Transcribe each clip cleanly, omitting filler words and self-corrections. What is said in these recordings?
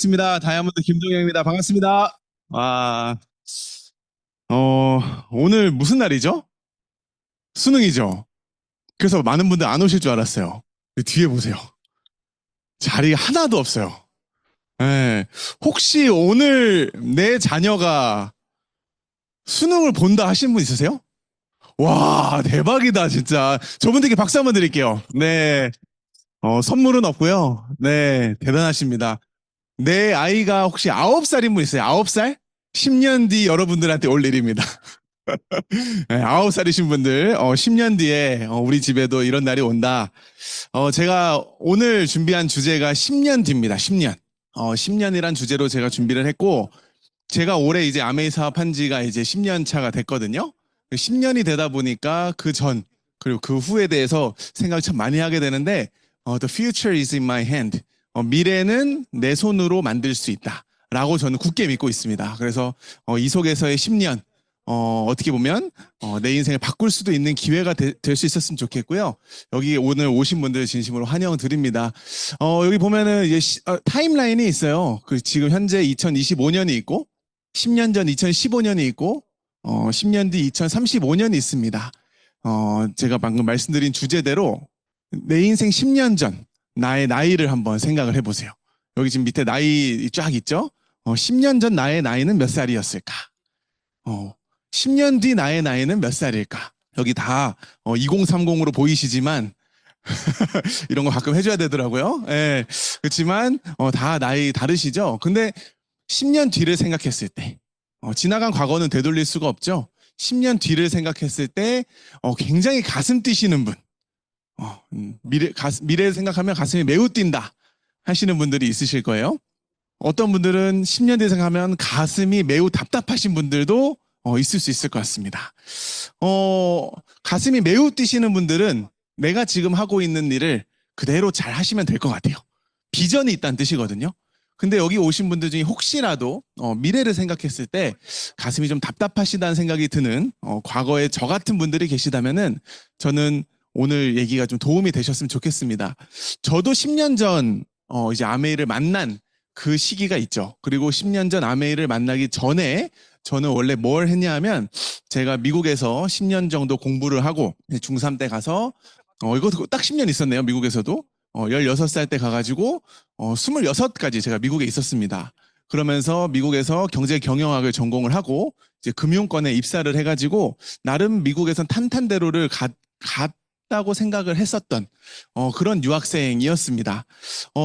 뵙겠습니다. 다이아몬드 김동영입니다. 반갑습니다. 아, 오늘 무슨 날이죠? 수능이죠. 그래서 많은 분들 안 오실 줄 알았어요. 뒤에 보세요. 자리가 하나도 없어요. 예. 혹시 오늘 내 자녀가 수능을 본다 하시는 분 있으세요? 와, 대박이다, 진짜. 저분들께 박수 한번 드릴게요. 네. 선물은 없고요. 네, 대단하십니다. 내 아이가 혹시 9살인 분 있어요? 9살? 10년 뒤 여러분들한테 올 일입니다. 네, 9살이신 분들, 10년 뒤에 우리 집에도 이런 날이 온다. 제가 오늘 준비한 주제가 10년 뒤입니다. 10년. 10년이란 주제로 제가 준비를 했고, 제가 올해 이제 아메이 사업한 지가 이제 10년 차가 됐거든요. 10년이 되다 보니까 그 전, 그리고 그 후에 대해서 생각을 참 많이 하게 되는데, The future is in my hand. 미래는 내 손으로 만들 수 있다. 라고 저는 굳게 믿고 있습니다. 그래서 이 속에서의 10년, 어떻게 보면 내 인생을 바꿀 수도 있는 기회가 될 수 있었으면 좋겠고요. 여기 오늘 오신 분들 진심으로 환영 드립니다. 여기 보면은 이제 타임라인이 있어요. 그 지금 현재 2025년이 있고 10년 전 2015년이 있고 10년 뒤 2035년이 있습니다. 제가 방금 말씀드린 주제대로 내 인생 10년 전 나의 나이를 한번 생각을 해보세요. 여기 지금 밑에 나이 쫙 있죠? 10년 전 나의 나이는 몇 살이었을까? 10년 뒤 나의 나이는 몇 살일까? 여기 다 2030으로 보이시지만 이런 거 가끔 해줘야 되더라고요. 예, 그렇지만 다 나이 다르시죠? 근데 10년 뒤를 생각했을 때 지나간 과거는 되돌릴 수가 없죠. 10년 뒤를 생각했을 때 굉장히 가슴 뛰시는 분, 미래를 생각하면 가슴이 매우 뛴다 하시는 분들이 있으실 거예요. 어떤 분들은 10년 뒤에 생각하면 가슴이 매우 답답하신 분들도 있을 수 있을 것 같습니다. 가슴이 매우 뛰시는 분들은 내가 지금 하고 있는 일을 그대로 잘 하시면 될 것 같아요. 비전이 있다는 뜻이거든요. 근데 여기 오신 분들 중에 혹시라도 미래를 생각했을 때 가슴이 좀 답답하시다는 생각이 드는 과거에 저 같은 분들이 계시다면은 저는 오늘 얘기가 좀 도움이 되셨으면 좋겠습니다. 저도 10년 전 이제 아메이를 만난 그 시기가 있죠. 그리고 10년 전 아메이를 만나기 전에 저는 원래 뭘 했냐 하면 제가 미국에서 10년 정도 공부를 하고 중3 때 가서 이것도 딱 10년 있었네요. 미국에서도 16살 때 가가지고 26까지 제가 미국에 있었습니다. 그러면서 미국에서 경제 경영학을 전공을 하고 이제 금융권에 입사를 해가지고 나름 미국에선 탄탄대로를 갔다고 생각을 했었던 그런 유학생이었습니다.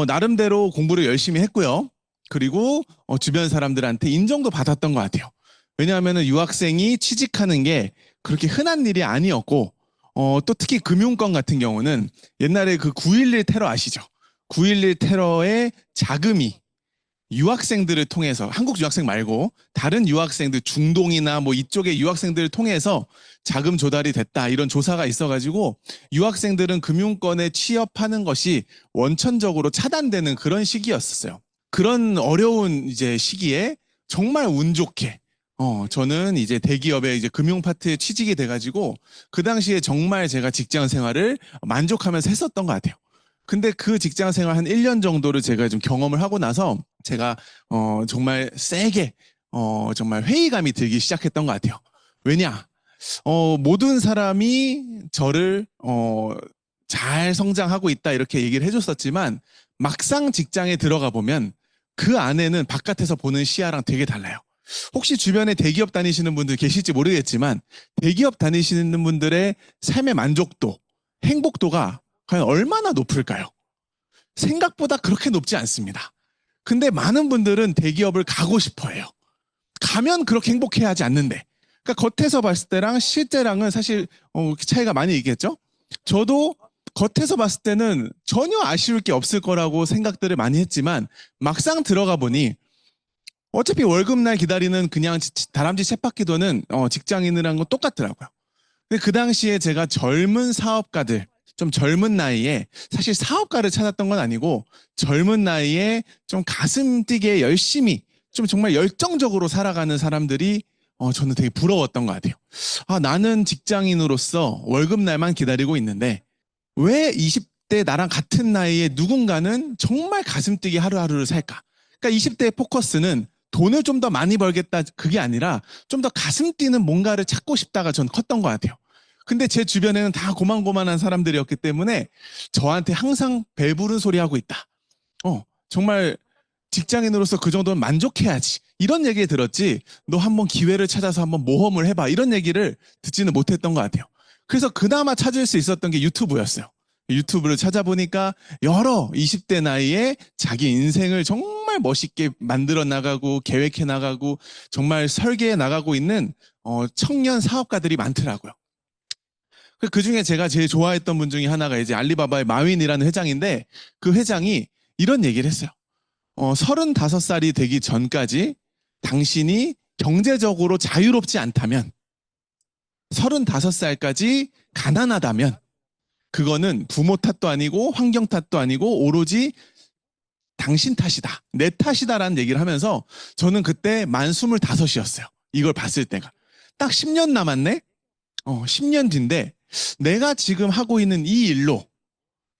나름대로 공부를 열심히 했고요. 그리고 주변 사람들한테 인정도 받았던 것 같아요. 왜냐하면 유학생이 취직하는 게 그렇게 흔한 일이 아니었고 또 특히 금융권 같은 경우는 옛날에 그 9.11 테러 아시죠? 9.11 테러의 자금이 유학생들을 통해서 한국 유학생 말고 다른 유학생들 중동이나 뭐 이쪽의 유학생들을 통해서 자금 조달이 됐다 이런 조사가 있어가지고 유학생들은 금융권에 취업하는 것이 원천적으로 차단되는 그런 시기였었어요. 그런 어려운 이제 시기에 정말 운 좋게 저는 이제 대기업의 이제 금융 파트에 취직이 돼가지고 그 당시에 정말 제가 직장 생활을 만족하면서 했었던 것 같아요. 근데 그 직장 생활 한 1년 정도를 제가 좀 경험을 하고 나서 제가 정말 세게 정말 회의감이 들기 시작했던 것 같아요. 왜냐? 모든 사람이 저를 잘 성장하고 있다 이렇게 얘기를 해줬었지만 막상 직장에 들어가 보면 그 안에는 바깥에서 보는 시야랑 되게 달라요. 혹시 주변에 대기업 다니시는 분들 계실지 모르겠지만 대기업 다니시는 분들의 삶의 만족도, 행복도가 과연 얼마나 높을까요? 생각보다 그렇게 높지 않습니다. 근데 많은 분들은 대기업을 가고 싶어 해요. 가면 그렇게 행복해 하지 않는데. 그러니까 겉에서 봤을 때랑 실제랑은 사실 차이가 많이 있겠죠? 저도 겉에서 봤을 때는 전혀 아쉬울 게 없을 거라고 생각들을 많이 했지만 막상 들어가 보니 어차피 월급날 기다리는 그냥 다람쥐 쳇바퀴도는 직장인이라는 건 똑같더라고요. 근데 그 당시에 제가 젊은 사업가들, 좀 젊은 나이에 사실 사업가를 찾았던 건 아니고 젊은 나이에 좀 가슴 뛰게 열심히 좀 정말 열정적으로 살아가는 사람들이 저는 되게 부러웠던 것 같아요. 아, 나는 직장인으로서 월급날만 기다리고 있는데 왜 20대 나랑 같은 나이에 누군가는 정말 가슴 뛰게 하루하루를 살까? 그러니까 20대의 포커스는 돈을 좀 더 많이 벌겠다 그게 아니라 좀 더 가슴 뛰는 뭔가를 찾고 싶다가 전 컸던 것 같아요. 근데 제 주변에는 다 고만고만한 사람들이었기 때문에 저한테 항상 배부른 소리 하고 있다. 정말 직장인으로서 그 정도는 만족해야지. 이런 얘기 들었지, 너 한번 기회를 찾아서 한번 모험을 해봐. 이런 얘기를 듣지는 못했던 것 같아요. 그래서 그나마 찾을 수 있었던 게 유튜브였어요. 유튜브를 찾아보니까 여러 20대 나이에 자기 인생을 정말 멋있게 만들어 나가고 계획해 나가고 정말 설계해 나가고 있는 청년 사업가들이 많더라고요. 그 중에 제가 제일 좋아했던 분 중에 하나가 이제 알리바바의 마윈이라는 회장인데, 그 회장이 이런 얘기를 했어요. 35살이 되기 전까지 당신이 경제적으로 자유롭지 않다면, 35살까지 가난하다면, 그거는 부모 탓도 아니고 환경 탓도 아니고 오로지 당신 탓이다, 내 탓이다라는 얘기를 하면서, 저는 그때 만 25이었어요. 이걸 봤을 때가. 딱 10년 남았네? 10년 뒤인데, 내가 지금 하고 있는 이 일로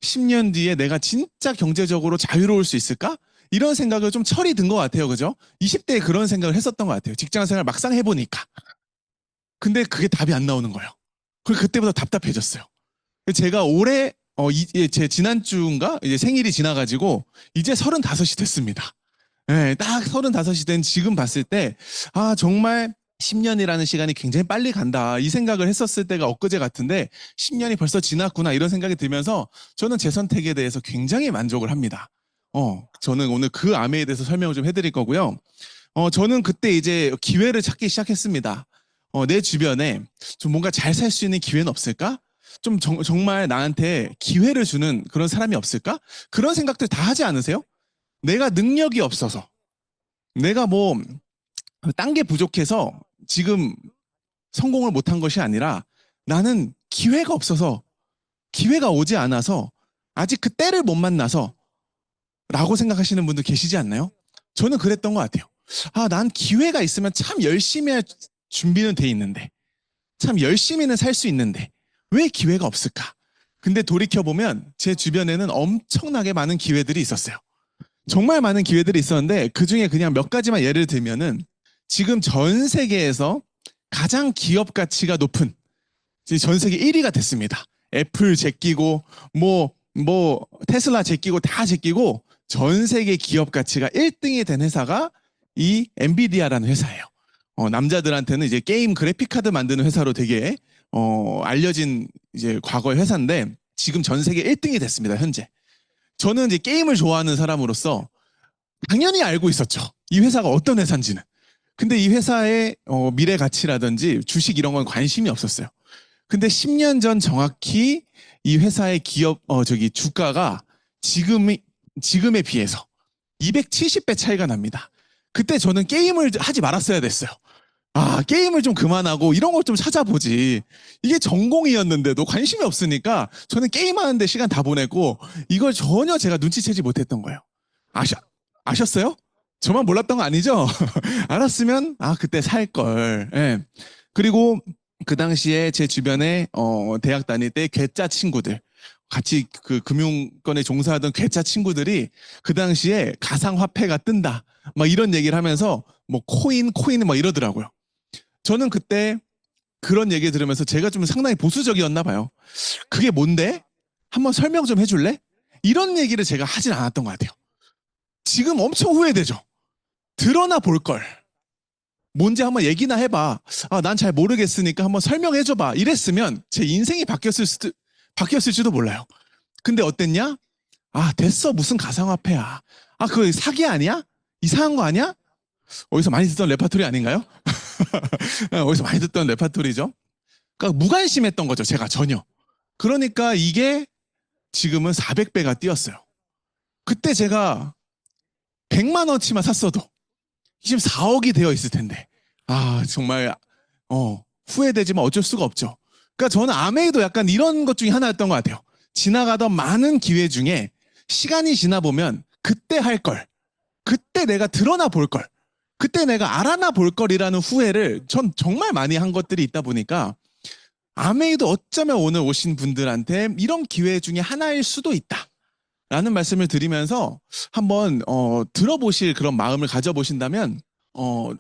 10년 뒤에 내가 진짜 경제적으로 자유로울 수 있을까? 이런 생각을 좀 철이 든 것 같아요. 그죠? 20대에 그런 생각을 했었던 것 같아요. 직장 생활 막상 해보니까. 근데 그게 답이 안 나오는 거예요. 그리고 그때부터 답답해졌어요. 제가 올해, 제 지난주인가? 이제 생일이 지나가지고, 이제 35이 됐습니다. 네, 딱 35이 된 지금 봤을 때, 정말 10년이라는 시간이 굉장히 빨리 간다. 이 생각을 했었을 때가 엊그제 같은데 10년이 벌써 지났구나 이런 생각이 들면서 저는 제 선택에 대해서 굉장히 만족을 합니다. 저는 오늘 그 암에 대해서 설명을 좀 해드릴 거고요. 저는 그때 이제 기회를 찾기 시작했습니다. 내 주변에 좀 뭔가 잘 살 수 있는 기회는 없을까? 좀 정말 나한테 기회를 주는 그런 사람이 없을까? 그런 생각들 다 하지 않으세요? 내가 능력이 없어서, 내가 뭐 딴 게 부족해서 지금 성공을 못한 것이 아니라 나는 기회가 없어서, 기회가 오지 않아서, 아직 그 때를 못 만나서 라고 생각하시는 분들 계시지 않나요? 저는 그랬던 것 같아요. 난 기회가 있으면 참 열심히 할 준비는 돼 있는데, 참 열심히는 살 수 있는데 왜 기회가 없을까? 근데 돌이켜보면 제 주변에는 엄청나게 많은 기회들이 있었어요. 정말 많은 기회들이 있었는데 그 중에 그냥 몇 가지만 예를 들면은, 지금 전 세계에서 가장 기업 가치가 높은, 전 세계 1위가 됐습니다. 애플 제끼고 뭐 테슬라 제끼고 다 제끼고 전 세계 기업 가치가 1등이 된 회사가 이 엔비디아라는 회사예요. 남자들한테는 이제 게임 그래픽 카드 만드는 회사로 되게 알려진 이제 과거의 회사인데 지금 전 세계 1등이 됐습니다. 현재. 저는 이제 게임을 좋아하는 사람으로서 당연히 알고 있었죠. 이 회사가 어떤 회사인지는. 근데 이 회사의 미래 가치라든지 주식 이런 건 관심이 없었어요. 근데 10년 전 정확히 이 회사의 기업 주가가 지금에 비해서 270배 차이가 납니다. 그때 저는 게임을 하지 말았어야 됐어요. 게임을 좀 그만하고 이런 걸 좀 찾아보지. 이게 전공이었는데도 관심이 없으니까 저는 게임하는데 시간 다 보내고 이걸 전혀 제가 눈치채지 못했던 거예요. 아셨어요? 저만 몰랐던 거 아니죠? 알았으면 그때 살 걸. 예. 그리고 그 당시에 제 주변에 대학 다닐 때 괴짜 친구들, 같이 그 금융권에 종사하던 괴짜 친구들이 그 당시에 가상화폐가 뜬다, 막 이런 얘기를 하면서 뭐 코인 막 이러더라고요. 저는 그때 그런 얘기 들으면서 제가 좀 상당히 보수적이었나 봐요. 그게 뭔데? 한번 설명 좀 해줄래? 이런 얘기를 제가 하진 않았던 것 같아요. 지금 엄청 후회되죠. 드러나 볼 걸. 뭔지 한번 얘기나 해봐. 난 잘 모르겠으니까 한번 설명해줘봐. 이랬으면 제 인생이 바뀌었을지도 몰라요. 근데 어땠냐? 됐어. 무슨 가상화폐야. 그거 사기 아니야? 이상한 거 아니야? 어디서 많이 듣던 레파토리 아닌가요? 어디서 많이 듣던 레파토리죠. 그러니까 무관심했던 거죠. 제가 전혀. 그러니까 이게 지금은 400배가 뛰었어요. 그때 제가 100만 원치만 샀어도 지금 4억이 되어 있을 텐데. 정말 후회되지만 어쩔 수가 없죠. 그러니까 저는 아메이도 약간 이런 것 중에 하나였던 것 같아요. 지나가던 많은 기회 중에 시간이 지나 보면 그때 할 걸, 그때 내가 드러나 볼 걸, 그때 내가 알아나 볼 걸이라는 후회를 전 정말 많이 한 것들이 있다 보니까 아메이도 어쩌면 오늘 오신 분들한테 이런 기회 중에 하나일 수도 있다. 라는 말씀을 드리면서 한번 들어보실 그런 마음을 가져보신다면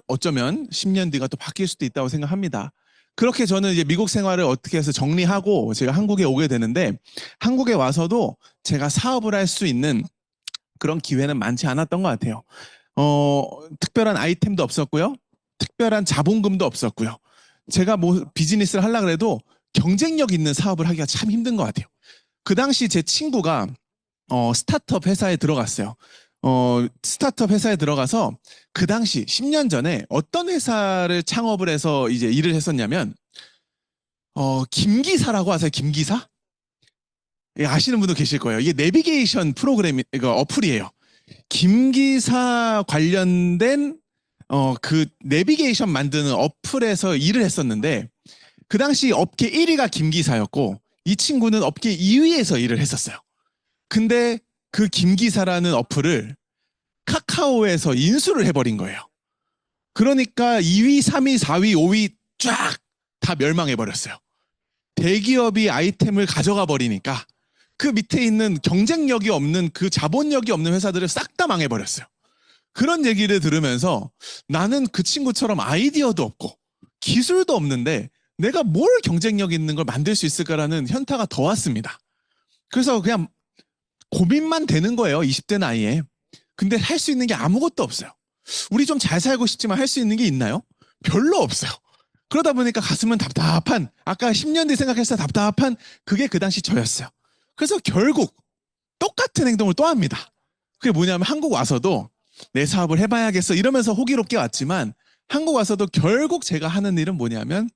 어쩌면 10년 뒤가 또 바뀔 수도 있다고 생각합니다. 그렇게 저는 이제 미국 생활을 어떻게 해서 정리하고 제가 한국에 오게 되는데 한국에 와서도 제가 사업을 할 수 있는 그런 기회는 많지 않았던 것 같아요. 특별한 아이템도 없었고요. 특별한 자본금도 없었고요. 제가 뭐 비즈니스를 하려고 해도 경쟁력 있는 사업을 하기가 참 힘든 것 같아요. 그 당시 제 친구가 스타트업 회사에 들어갔어요. 스타트업 회사에 들어가서 그 당시 10년 전에 어떤 회사를 창업을 해서 이제 일을 했었냐면 김기사라고 아세요? 김기사? 예, 아시는 분도 계실 거예요. 이게 내비게이션 프로그램, 이거 어플이에요. 김기사 관련된 그 내비게이션 만드는 어플에서 일을 했었는데 그 당시 업계 1위가 김기사였고 이 친구는 업계 2위에서 일을 했었어요. 근데 그 김기사라는 어플을 카카오에서 인수를 해버린 거예요. 그러니까 2위, 3위, 4위, 5위 쫙 다 멸망해버렸어요. 대기업이 아이템을 가져가 버리니까 그 밑에 있는 경쟁력이 없는 그 자본력이 없는 회사들을 싹 다 망해버렸어요. 그런 얘기를 들으면서 나는 그 친구처럼 아이디어도 없고 기술도 없는데 내가 뭘 경쟁력 있는 걸 만들 수 있을까라는 현타가 더 왔습니다. 그래서 그냥 고민만 되는 거예요. 20대 나이에. 근데 할 수 있는 게 아무것도 없어요. 우리 좀 잘 살고 싶지만 할 수 있는 게 있나요? 별로 없어요. 그러다 보니까 가슴은 답답한, 아까 10년 뒤 생각했을 때 답답한 그게 그 당시 저였어요. 그래서 결국 똑같은 행동을 또 합니다. 그게 뭐냐면 한국 와서도 내 사업을 해봐야겠어 이러면서 호기롭게 왔지만 한국 와서도 결국 제가 하는 일은 뭐냐면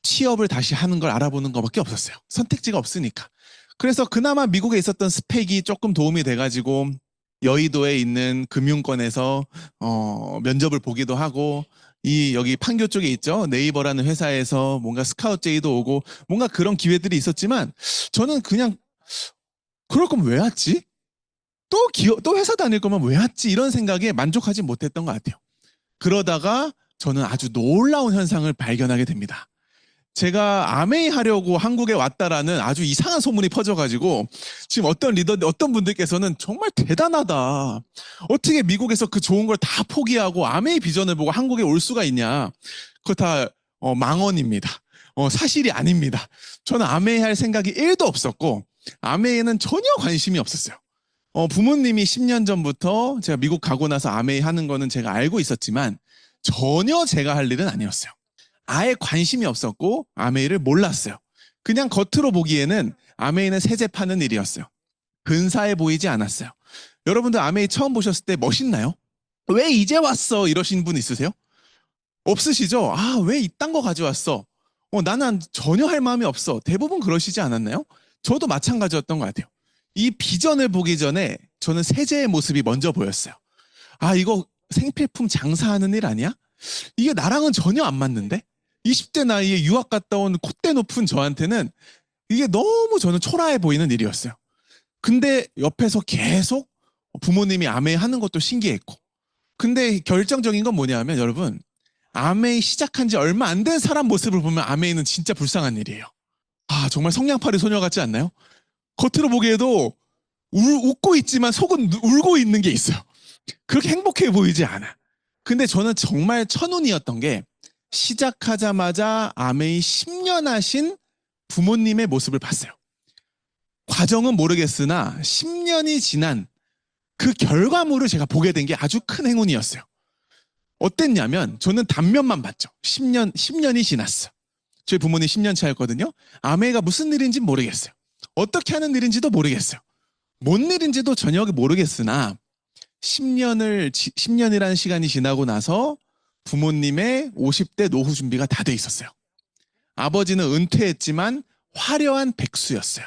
취업을 다시 하는 걸 알아보는 것밖에 없었어요. 선택지가 없으니까. 그래서 그나마 미국에 있었던 스펙이 조금 도움이 돼가지고 여의도에 있는 금융권에서 면접을 보기도 하고 여기 판교 쪽에 있죠. 네이버라는 회사에서 뭔가 스카우트 제의도 오고 뭔가 그런 기회들이 있었지만 저는 그냥 그럴 거면 왜 왔지? 또 회사 다닐 거면 왜 왔지? 이런 생각에 만족하지 못했던 것 같아요. 그러다가 저는 아주 놀라운 현상을 발견하게 됩니다. 제가 아메이 하려고 한국에 왔다라는 아주 이상한 소문이 퍼져가지고 지금 어떤 분들께서는 정말 대단하다. 어떻게 미국에서 그 좋은 걸 다 포기하고 아메이 비전을 보고 한국에 올 수가 있냐. 그거 다 망언입니다. 사실이 아닙니다. 저는 아메이 할 생각이 1도 없었고 아메이에는 전혀 관심이 없었어요. 부모님이 10년 전부터 제가 미국 가고 나서 아메이 하는 거는 제가 알고 있었지만 전혀 제가 할 일은 아니었어요. 아예 관심이 없었고 아메이를 몰랐어요. 그냥 겉으로 보기에는 아메이는 세제 파는 일이었어요. 근사해 보이지 않았어요. 여러분들 아메이 처음 보셨을 때 멋있나요? 왜 이제 왔어? 이러신 분 있으세요? 없으시죠? 아, 왜 이딴 거 가져왔어? 나는 전혀 할 마음이 없어. 대부분 그러시지 않았나요? 저도 마찬가지였던 것 같아요. 이 비전을 보기 전에 저는 세제의 모습이 먼저 보였어요. 아, 이거 생필품 장사하는 일 아니야? 이게 나랑은 전혀 안 맞는데? 20대 나이에 유학 갔다 온 콧대 높은 저한테는 이게 너무 저는 초라해 보이는 일이었어요. 근데 옆에서 계속 부모님이 아메이 하는 것도 신기했고. 근데 결정적인 건 뭐냐면 여러분, 아메이 시작한 지 얼마 안 된 사람 모습을 보면 아메이는 진짜 불쌍한 일이에요. 아, 정말 성냥팔이 소녀 같지 않나요? 겉으로 보기에도 웃고 있지만 속은 울고 있는 게 있어요. 그렇게 행복해 보이지 않아. 근데 저는 정말 천운이었던 게 시작하자마자 아메이 10년 하신 부모님의 모습을 봤어요. 과정은 모르겠으나 10년이 지난 그 결과물을 제가 보게 된 게 아주 큰 행운이었어요. 어땠냐면 저는 단면만 봤죠. 10년이 지났어. 저희 부모님 10년 차였거든요. 아메이가 무슨 일인지 모르겠어요. 어떻게 하는 일인지도 모르겠어요. 뭔 일인지도 전혀 모르겠으나 10년이라는 시간이 지나고 나서 부모님의 50대 노후 준비가 다 돼 있었어요. 아버지는 은퇴했지만 화려한 백수였어요.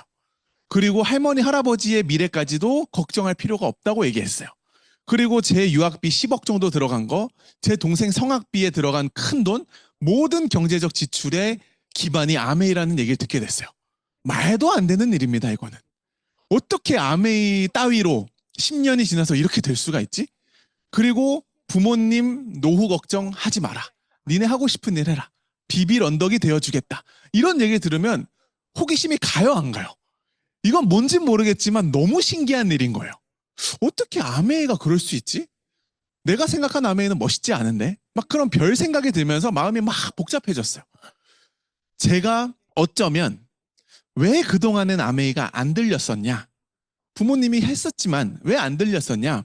그리고 할머니, 할아버지의 미래까지도 걱정할 필요가 없다고 얘기했어요. 그리고 제 유학비 10억 정도 들어간 거, 제 동생 성학비에 들어간 큰 돈, 모든 경제적 지출의 기반이 아메이라는 얘기를 듣게 됐어요. 말도 안 되는 일입니다, 이거는. 어떻게 아메이 따위로 10년이 지나서 이렇게 될 수가 있지? 그리고 부모님 노후 걱정하지 마라. 니네 하고 싶은 일 해라. 비빌 언덕이 되어주겠다. 이런 얘기 들으면 호기심이 가요, 안 가요? 이건 뭔진 모르겠지만 너무 신기한 일인 거예요. 어떻게 아메이가 그럴 수 있지? 내가 생각한 아메이는 멋있지 않은데? 막 그런 별 생각이 들면서 마음이 막 복잡해졌어요. 제가 어쩌면 왜 그동안은 아메이가 안 들렸었냐? 부모님이 했었지만 왜 안 들렸었냐?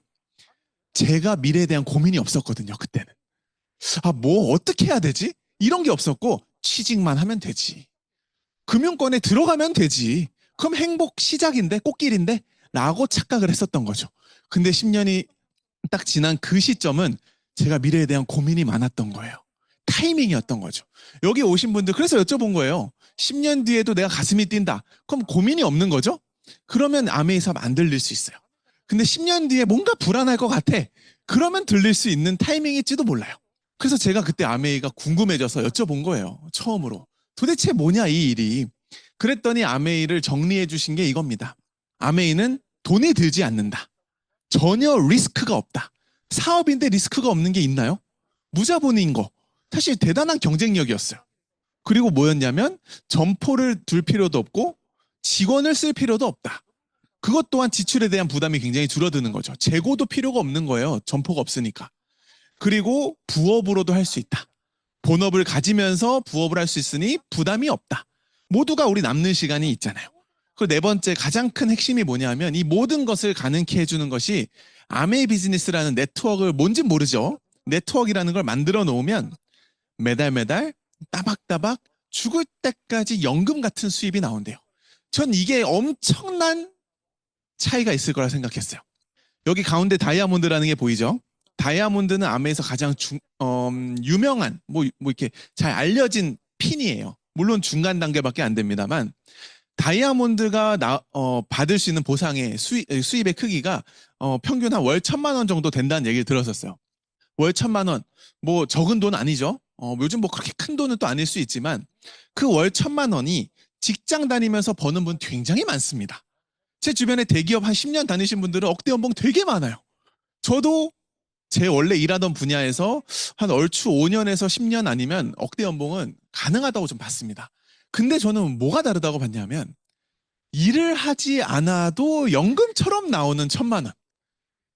제가 미래에 대한 고민이 없었거든요, 그때는. 아, 뭐 어떻게 해야 되지? 이런 게 없었고 취직만 하면 되지. 금융권에 들어가면 되지. 그럼 행복 시작인데, 꽃길인데? 라고 착각을 했었던 거죠. 근데 10년이 딱 지난 그 시점은 제가 미래에 대한 고민이 많았던 거예요. 타이밍이었던 거죠. 여기 오신 분들, 그래서 여쭤본 거예요. 10년 뒤에도 내가 가슴이 뛴다. 그럼 고민이 없는 거죠? 그러면 아메이 사업 안 들릴 수 있어요. 근데 10년 뒤에 뭔가 불안할 것 같아. 그러면 들릴 수 있는 타이밍일지도 몰라요. 그래서 제가 그때 아메이가 궁금해져서 여쭤본 거예요. 처음으로. 도대체 뭐냐, 이 일이. 그랬더니 아메이를 정리해 주신 게 이겁니다. 아메이는 돈이 들지 않는다. 전혀 리스크가 없다. 사업인데 리스크가 없는 게 있나요? 무자본인 거. 사실 대단한 경쟁력이었어요. 그리고 뭐였냐면 점포를 둘 필요도 없고 직원을 쓸 필요도 없다. 그것 또한 지출에 대한 부담이 굉장히 줄어드는 거죠. 재고도 필요가 없는 거예요. 점포가 없으니까. 그리고 부업으로도 할 수 있다. 본업을 가지면서 부업을 할 수 있으니 부담이 없다. 모두가 우리 남는 시간이 있잖아요. 그리고 네 번째 가장 큰 핵심이 뭐냐면 이 모든 것을 가능케 해주는 것이 아메이 비즈니스라는 네트워크를 뭔지 모르죠. 네트워크라는 걸 만들어 놓으면 매달 매달 따박따박 죽을 때까지 연금 같은 수입이 나온대요. 전 이게 엄청난 차이가 있을 거라 생각했어요. 여기 가운데 다이아몬드라는 게 보이죠? 다이아몬드는 아메에서 가장 유명한 뭐 이렇게 잘 알려진 핀이에요. 물론 중간 단계밖에 안 됩니다만 다이아몬드가 받을 수 있는 보상의 수입의 크기가 평균 한 월 1,000만 원 정도 된다는 얘기를 들었었어요. 월 1,000만 원, 뭐 적은 돈 아니죠. 요즘 뭐 그렇게 큰 돈은 또 아닐 수 있지만 그 월 1,000만 원이 직장 다니면서 버는 분 굉장히 많습니다. 제 주변에 대기업 한 10년 다니신 분들은 억대 연봉 되게 많아요. 저도 제 원래 일하던 분야에서 한 얼추 5년에서 10년 아니면 억대 연봉은 가능하다고 좀 봤습니다. 근데 저는 뭐가 다르다고 봤냐면 일을 하지 않아도 연금처럼 나오는 1,000만 원.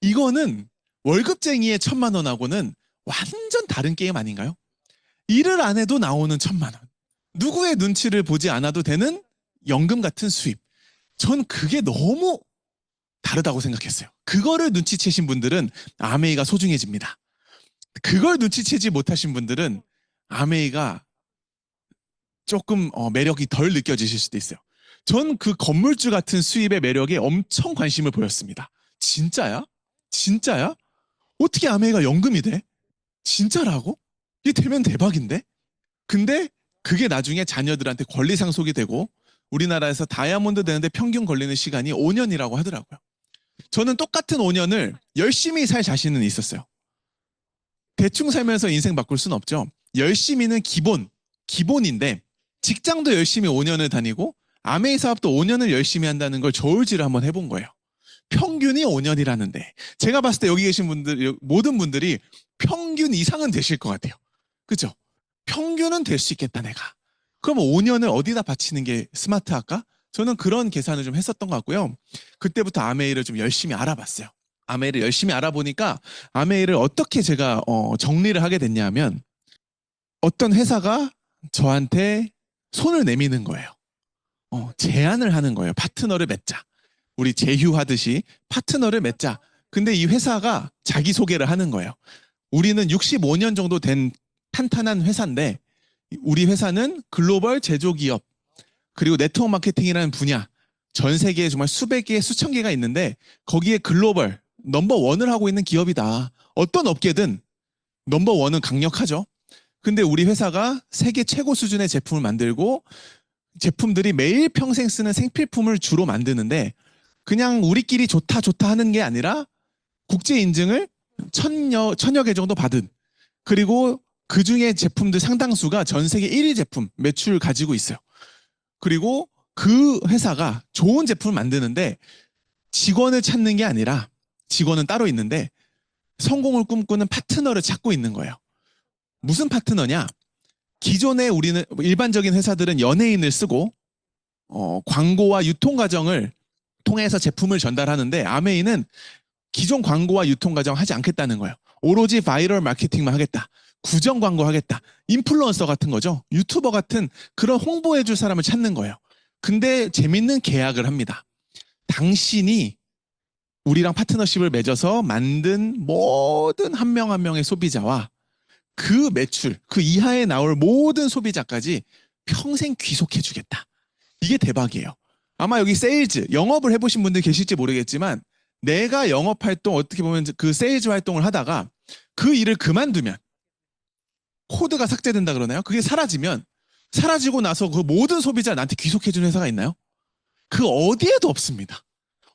이거는 월급쟁이의 1,000만 원하고는 완전 다른 게임 아닌가요? 일을 안 해도 나오는 1,000만 원. 누구의 눈치를 보지 않아도 되는 연금 같은 수입. 전 그게 너무 다르다고 생각했어요. 그거를 눈치채신 분들은 아메이가 소중해집니다. 그걸 눈치채지 못하신 분들은 아메이가 조금 매력이 덜 느껴지실 수도 있어요. 전 그 건물주 같은 수입의 매력에 엄청 관심을 보였습니다. 진짜야? 진짜야? 어떻게 아메이가 연금이 돼? 진짜라고? 이게 되면 대박인데? 근데 그게 나중에 자녀들한테 권리 상속이 되고 우리나라에서 다이아몬드 되는데 평균 걸리는 시간이 5년이라고 하더라고요. 저는 똑같은 5년을 열심히 살 자신은 있었어요. 대충 살면서 인생 바꿀 수는 없죠. 열심히는 기본인데 직장도 열심히 5년을 다니고 아메이 사업도 5년을 열심히 한다는 걸 저울질을 한번 해본 거예요. 평균이 5년이라는데 제가 봤을 때 여기 계신 분들 모든 분들이 평균 이상은 되실 것 같아요. 그죠? 평균은 될 수 있겠다 내가. 그럼 5년을 어디다 바치는 게 스마트할까? 저는 그런 계산을 좀 했었던 것 같고요. 그때부터 아메이를 좀 열심히 알아봤어요. 아메이를 열심히 알아보니까 아메이를 어떻게 제가 정리를 하게 됐냐면 어떤 회사가 저한테 손을 내미는 거예요. 제안을 하는 거예요. 파트너를 맺자. 우리 제휴하듯이 파트너를 맺자. 근데 이 회사가 자기소개를 하는 거예요. 우리는 65년 정도 된 탄탄한 회사인데 우리 회사는 글로벌 제조기업 그리고 네트워크 마케팅이라는 분야 전 세계에 정말 수백 개, 수천 개가 있는데 거기에 글로벌 넘버원을 하고 있는 기업이다. 어떤 업계든 넘버원은 강력하죠. 근데 우리 회사가 세계 최고 수준의 제품을 만들고 제품들이 매일 평생 쓰는 생필품을 주로 만드는데 그냥 우리끼리 좋다 좋다 하는 게 아니라 국제 인증을 천여 개 정도 받은 그리고 그 중에 제품들 상당수가 전 세계 1위 제품 매출을 가지고 있어요. 그리고 그 회사가 좋은 제품을 만드는데 직원을 찾는 게 아니라 직원은 따로 있는데 성공을 꿈꾸는 파트너를 찾고 있는 거예요. 무슨 파트너냐? 기존에 우리는 일반적인 회사들은 연예인을 쓰고 광고와 유통 과정을 통해서 제품을 전달하는데 아메이는 기존 광고와 유통 과정 하지 않겠다는 거예요. 오로지 바이럴 마케팅만 하겠다. 구정 광고 하겠다. 인플루언서 같은 거죠. 유튜버 같은 그런 홍보해줄 사람을 찾는 거예요. 근데 재밌는 계약을 합니다. 당신이 우리랑 파트너십을 맺어서 만든 모든 한 명 한 명의 소비자와 그 매출, 그 이하에 나올 모든 소비자까지 평생 귀속해주겠다. 이게 대박이에요. 아마 여기 세일즈, 영업을 해보신 분들 계실지 모르겠지만 내가 영업 활동, 어떻게 보면 그 세일즈 활동을 하다가 그 일을 그만두면 코드가 삭제된다 그러나요? 그게 사라지면 사라지고 나서 그 모든 소비자 나한테 귀속해주는 회사가 있나요? 그 어디에도 없습니다.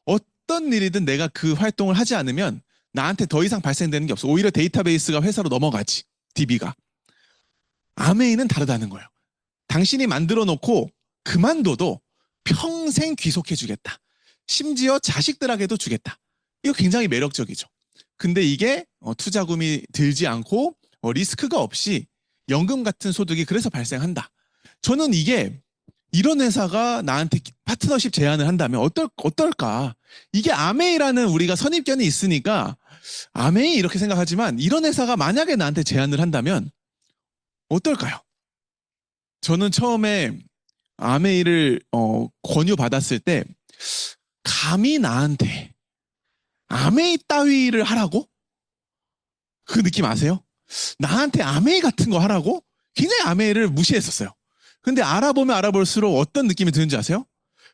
어떤 일이든 내가 그 활동을 하지 않으면 나한테 더 이상 발생되는 게 없어. 오히려 데이터베이스가 회사로 넘어가지. DB가. 아메이는 다르다는 거예요. 당신이 만들어 놓고 그만둬도 평생 귀속해주겠다. 심지어 자식들에게도 주겠다. 이거 굉장히 매력적이죠. 근데 이게 투자금이 들지 않고 리스크가 없이 연금 같은 소득이 그래서 발생한다. 저는 이게 이런 회사가 나한테 파트너십 제안을 한다면 어떨까? 이게 아메이라는 우리가 선입견이 있으니까 아메이 이렇게 생각하지만 이런 회사가 만약에 나한테 제안을 한다면 어떨까요? 저는 처음에 아메이를 권유받았을 때 감히 나한테 아메이 따위를 하라고? 그 느낌 아세요? 나한테 아메이 같은 거 하라고? 굉장히 아메이를 무시했었어요. 근데 알아보면 알아볼수록 어떤 느낌이 드는지 아세요?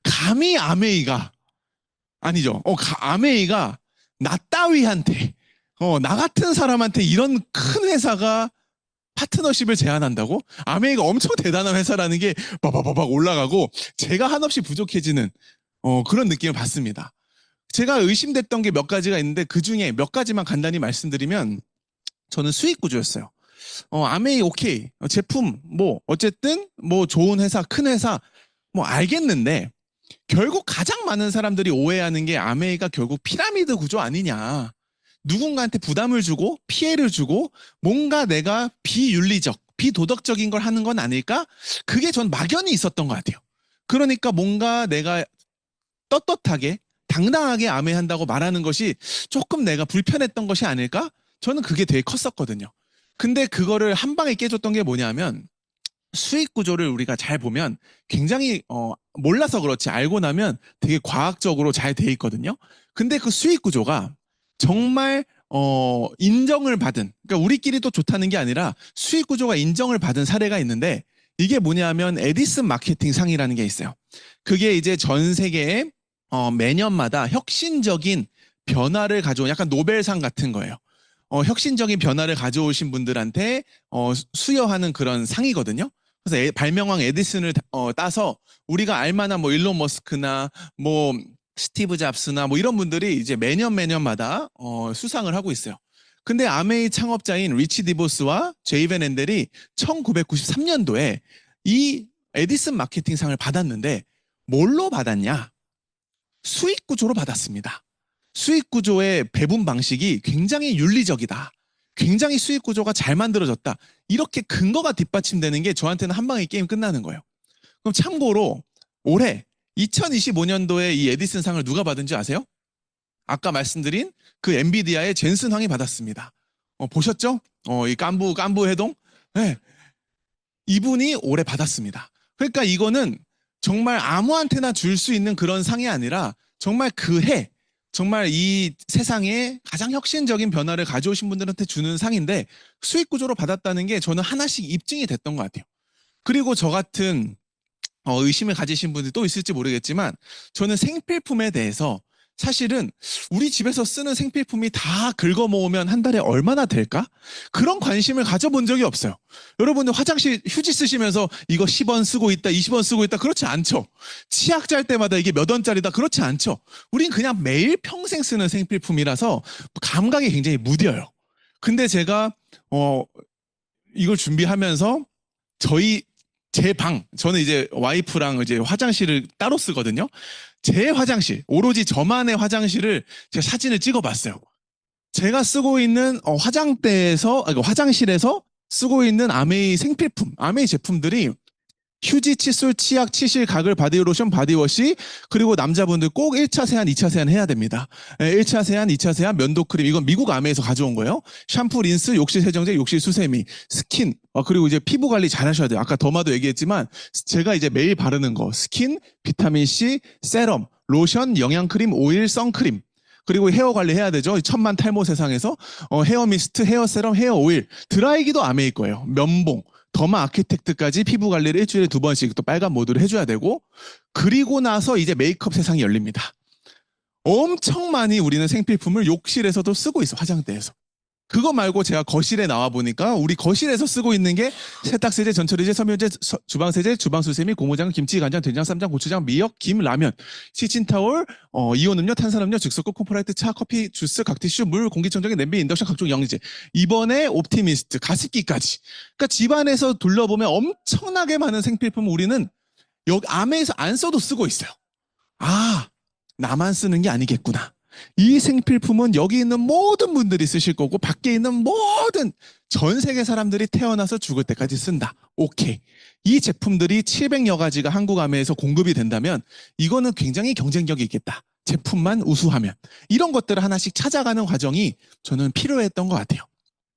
감히 아메이가 아니죠. 아메이가 나 따위한테 나 같은 사람한테 이런 큰 회사가 파트너십을 제안한다고? 아메이가 엄청 대단한 회사라는 게 바바바박 올라가고 제가 한없이 부족해지는 그런 느낌을 받습니다. 제가 의심됐던 게 몇 가지가 있는데 그 중에 몇 가지만 간단히 말씀드리면 저는 수익 구조였어요. 아메이 오케이 제품 뭐 어쨌든 뭐 좋은 회사 큰 회사 뭐 알겠는데 결국 가장 많은 사람들이 오해하는 게 아메이가 결국 피라미드 구조 아니냐. 누군가한테 부담을 주고 피해를 주고 뭔가 내가 비윤리적, 비도덕적인 걸 하는 건 아닐까? 그게 전 막연히 있었던 것 같아요. 그러니까 뭔가 내가 떳떳하게 당당하게 아메이한다고 말하는 것이 조금 내가 불편했던 것이 아닐까? 저는 그게 되게 컸었거든요. 근데 그거를 한 방에 깨줬던 게 뭐냐면 수익 구조를 우리가 잘 보면 굉장히 몰라서 그렇지 알고 나면 되게 과학적으로 잘 돼 있거든요. 근데 그 수익 구조가 정말 인정을 받은 그러니까 우리끼리도 좋다는 게 아니라 수익 구조가 인정을 받은 사례가 있는데 이게 뭐냐면 에디슨 마케팅 상이라는 게 있어요. 그게 이제 전 세계에 매년마다 혁신적인 변화를 가져온 약간 노벨상 같은 거예요. 혁신적인 변화를 가져오신 분들한테 수여하는 그런 상이거든요. 그래서 발명왕 에디슨을 따서 우리가 알만한 뭐 일론 머스크나 뭐 스티브 잡스나 뭐 이런 분들이 이제 매년마다 수상을 하고 있어요. 근데 아메이 창업자인 리치 디보스와 제이벤 앤델이 1993년도에 이 에디슨 마케팅상을 받았는데 뭘로 받았냐? 수익 구조로 받았습니다. 수익 구조의 배분 방식이 굉장히 윤리적이다. 굉장히 수익 구조가 잘 만들어졌다. 이렇게 근거가 뒷받침되는 게 저한테는 한 방에 게임 끝나는 거예요. 그럼 참고로 올해 2025년도에 이 에디슨 상을 누가 받은지 아세요? 아까 말씀드린 그 엔비디아의 젠슨 황이 받았습니다. 보셨죠? 이 깐부 해동? 네. 이분이 올해 받았습니다. 그러니까 이거는 정말 아무한테나 줄 수 있는 그런 상이 아니라 정말 그 해 정말 이 세상에 가장 혁신적인 변화를 가져오신 분들한테 주는 상인데 수익 구조로 받았다는 게 저는 하나씩 입증이 됐던 것 같아요. 그리고 저 같은 의심을 가지신 분들이 또 있을지 모르겠지만 저는 생필품에 대해서 사실은 우리 집에서 쓰는 생필품이 다 긁어 모으면 한 달에 얼마나 될까? 그런 관심을 가져본 적이 없어요. 여러분들 화장실 휴지 쓰시면서 이거 10원 쓰고 있다, 20원 쓰고 있다 그렇지 않죠. 치약 짤 때마다 이게 몇 원짜리다 그렇지 않죠. 우린 그냥 매일 평생 쓰는 생필품이라서 감각이 굉장히 무뎌요. 근데 제가 이걸 준비하면서 제 방, 저는 이제 와이프랑 이제 화장실을 따로 쓰거든요. 제 화장실, 오로지 저만의 화장실을 제가 사진을 찍어봤어요. 제가 쓰고 있는 화장실에서 쓰고 있는 아메이 생필품, 아메이 제품들이 휴지, 칫솔, 치약, 치실, 가글, 바디로션, 바디워시, 그리고 남자분들 꼭 1차 세안, 2차 세안 해야 됩니다. 1차 세안, 2차 세안, 면도크림, 이건 미국 아메에서 가져온 거예요. 샴푸, 린스, 욕실 세정제, 욕실 수세미, 스킨, 그리고 이제 피부 관리 잘 하셔야 돼요. 아까 더마도 얘기했지만 제가 이제 매일 바르는 거, 스킨, 비타민C, 세럼, 로션, 영양크림, 오일, 선크림, 그리고 헤어 관리 해야 되죠. 천만 탈모 세상에서 헤어 미스트, 헤어 세럼, 헤어 오일, 드라이기도 아메일 거예요. 면봉, 더마 아키텍트까지 피부 관리를 일주일에 2번씩 또 빨간 모드를 해줘야 되고, 그리고 나서 이제 메이크업 세상이 열립니다. 엄청 많이 우리는 생필품을 욕실에서도 쓰고 있어, 화장대에서. 그거 말고 제가 거실에 나와 보니까 우리 거실에서 쓰고 있는 게 세탁세제, 전처리제, 섬유제, 주방세제, 주방수세미, 고무장, 김치, 간장, 된장, 쌈장, 고추장, 미역, 김, 라면, 키친타올, 이온음료, 탄산음료, 즉석국, 콤프라이트, 차, 커피, 주스, 각티슈, 물, 공기청정기, 냄비, 인덕션, 각종 영리제. 이번에 옵티미스트, 가습기까지. 그러니까 집안에서 둘러보면 엄청나게 많은 생필품을 우리는 여기 아메에서 안 써도 쓰고 있어요. 아, 나만 쓰는 게 아니겠구나. 이 생필품은 여기 있는 모든 분들이 쓰실 거고 밖에 있는 모든 전 세계 사람들이 태어나서 죽을 때까지 쓴다. 오케이. 이 제품들이 700여 가지가 한국 아메에서 공급이 된다면 이거는 굉장히 경쟁력이 있겠다. 제품만 우수하면. 이런 것들을 하나씩 찾아가는 과정이 저는 필요했던 것 같아요.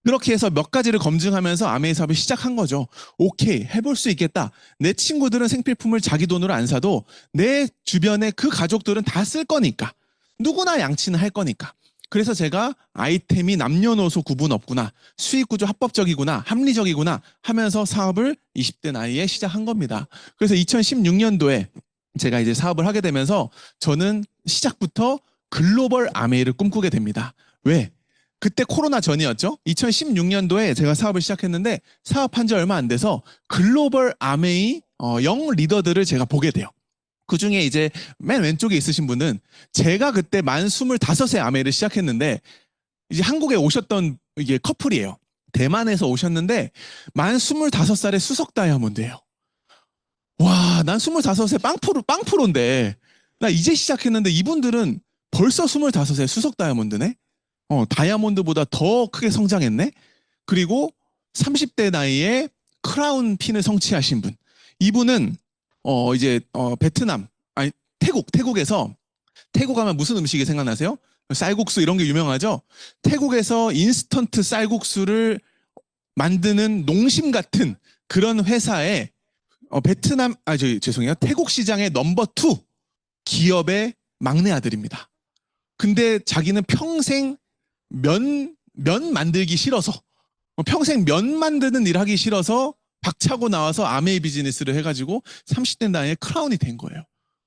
그렇게 해서 몇 가지를 검증하면서 아메이 사업을 시작한 거죠. 오케이, 해볼 수 있겠다. 내 친구들은 생필품을 자기 돈으로 안 사도 내 주변의 그 가족들은 다 쓸 거니까. 누구나 양치는 할 거니까. 그래서 제가 아이템이 남녀노소 구분 없구나, 수익 구조 합법적이구나, 합리적이구나 하면서 사업을 20대 나이에 시작한 겁니다. 그래서 2016년도에 제가 이제 사업을 하게 되면서 저는 시작부터 글로벌 아메이를 꿈꾸게 됩니다. 왜? 그때 코로나 전이었죠. 2016년도에 제가 사업을 시작했는데 사업한 지 얼마 안 돼서 글로벌 아메이 영 리더들을 제가 보게 돼요. 그 중에 이제 맨 왼쪽에 있으신 분은 제가 그때 만 25세 아메이를 시작했는데 이제 한국에 오셨던 이게 커플이에요. 대만에서 오셨는데 만 25살에 수석 다이아몬드예요. 와, 난 25세 빵프로인데 나 이제 시작했는데 이분들은 벌써 25세 수석 다이아몬드네? 다이아몬드보다 더 크게 성장했네? 그리고 30대 나이에 크라운 핀을 성취하신 분. 이분은 이제 베트남, 아니 태국에서, 태국 하면 무슨 음식이 생각나세요? 쌀국수 이런 게 유명하죠? 태국에서 인스턴트 쌀국수를 만드는 농심 같은 그런 회사에 죄송해요. 태국 시장의 넘버 2 기업의 막내 아들입니다. 근데 자기는 평생 면 만들기 싫어서, 평생 면 만드는 일 하기 싫어서 박차고 나와서 아메이 비즈니스를 해가지고 30대 나이에 크라운이 된 거예요.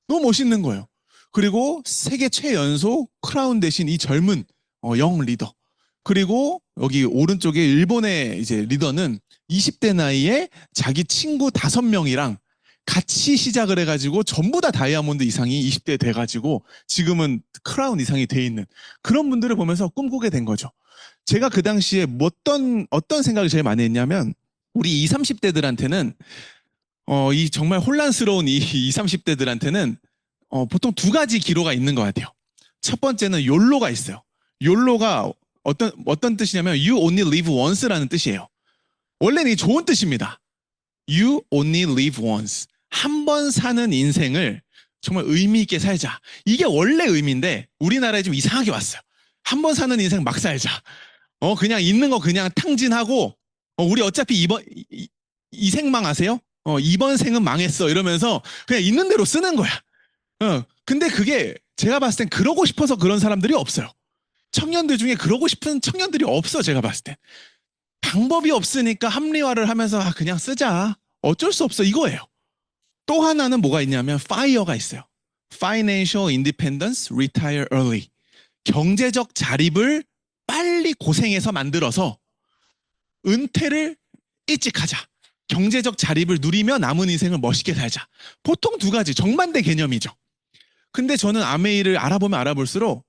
너무 멋있는 거예요. 그리고 세계 최연소 크라운 대신 이 젊은 영 리더. 그리고 여기 오른쪽에 일본의 이제 리더는 20대 나이에 자기 친구 5명이랑 같이 시작을 해가지고 전부 다 다이아몬드 이상이 20대 돼가지고 지금은 크라운 이상이 돼 있는 그런 분들을 보면서 꿈꾸게 된 거죠. 제가 그 당시에 어떤 생각을 제일 많이 했냐면 우리 20, 30대들한테는 이 정말 혼란스러운 이 20, 30대들한테는 보통 2가지 기로가 있는 것 같아요. 첫 번째는 욜로가 있어요. 욜로가 어떤 뜻이냐면 You only live once라는 뜻이에요. 원래는 이 좋은 뜻입니다. You only live once. 한 번 사는 인생을 정말 의미 있게 살자. 이게 원래 의미인데 우리나라에 좀 이상하게 왔어요. 한 번 사는 인생 막 살자. 그냥 있는 거 그냥 탕진하고 우리 어차피 이 생망 아세요? 이번 생은 망했어 이러면서 그냥 있는 대로 쓰는 거야. 근데 그게 제가 봤을 땐 그러고 싶어서 그런 사람들이 없어요. 청년들 중에 그러고 싶은 청년들이 없어. 제가 봤을 땐 방법이 없으니까 합리화를 하면서 그냥 쓰자. 어쩔 수 없어 이거예요. 또 하나는 뭐가 있냐면 FIRE가 있어요. Financial Independence, Retire Early. 경제적 자립을 빨리 고생해서 만들어서 은퇴를 일찍 하자. 경제적 자립을 누리며 남은 인생을 멋있게 살자. 보통 2가지 정반대 개념이죠. 근데 저는 아메이를 알아보면 알아볼수록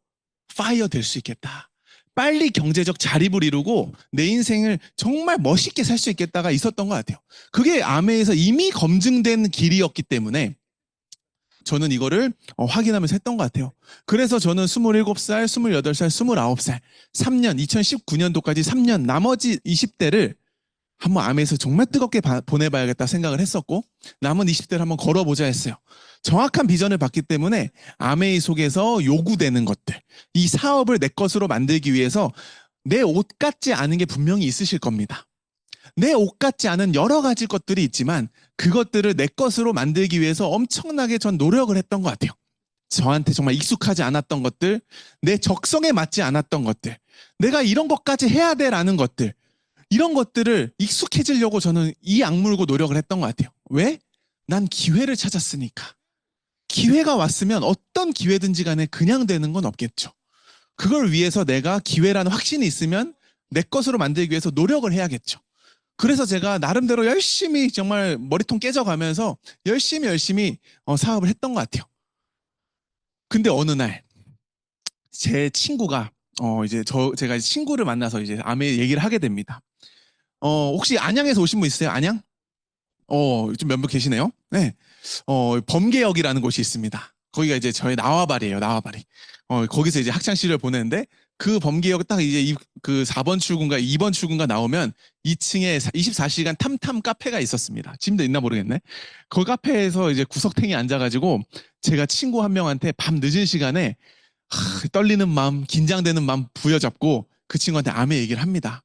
파이어 될 수 있겠다. 빨리 경제적 자립을 이루고 내 인생을 정말 멋있게 살 수 있겠다가 있었던 것 같아요. 그게 아메에서 이미 검증된 길이었기 때문에 저는 이거를 확인하면서 했던 것 같아요. 그래서 저는 27살, 28살, 29살, 3년, 2019년도까지 3년 나머지 20대를 한번 아메에서 정말 뜨겁게 보내봐야겠다 생각을 했었고 남은 20대를 한번 걸어보자 했어요. 정확한 비전을 봤기 때문에 아메이 속에서 요구되는 것들, 이 사업을 내 것으로 만들기 위해서 내 옷 같지 않은 게 분명히 있으실 겁니다. 내 옷 같지 않은 여러 가지 것들이 있지만 그것들을 내 것으로 만들기 위해서 엄청나게 전 노력을 했던 것 같아요. 저한테 정말 익숙하지 않았던 것들, 내 적성에 맞지 않았던 것들, 내가 이런 것까지 해야 돼라는 것들, 이런 것들을 익숙해지려고 저는 이 악물고 노력을 했던 것 같아요. 왜? 난 기회를 찾았으니까. 기회가 왔으면 어떤 기회든지 간에 그냥 되는 건 없겠죠. 그걸 위해서 내가 기회라는 확신이 있으면 내 것으로 만들기 위해서 노력을 해야겠죠. 그래서 제가 나름대로 열심히 정말 머리통 깨져가면서 열심히 사업을 했던 것 같아요. 근데 어느 날 제 친구가 이제 제가 친구를 만나서 이제 아메 얘기를 하게 됩니다. 혹시 안양에서 오신 분 있어요? 안양? 좀 몇 분 계시네요. 네. 범계역이라는 곳이 있습니다. 거기가 이제 저의 나와바리예요, 나와바리. 거기서 이제 학창 시절 보냈는데 그 범계역 딱 이제 그 4번 출구인가 2번 출구인가 나오면 2층에 24시간 탐탐 카페가 있었습니다. 지금도 있나 모르겠네. 그 카페에서 이제 구석탱이 앉아가지고 제가 친구 한 명한테 밤 늦은 시간에 떨리는 마음, 긴장되는 마음 부여잡고 그 친구한테 암의 얘기를 합니다.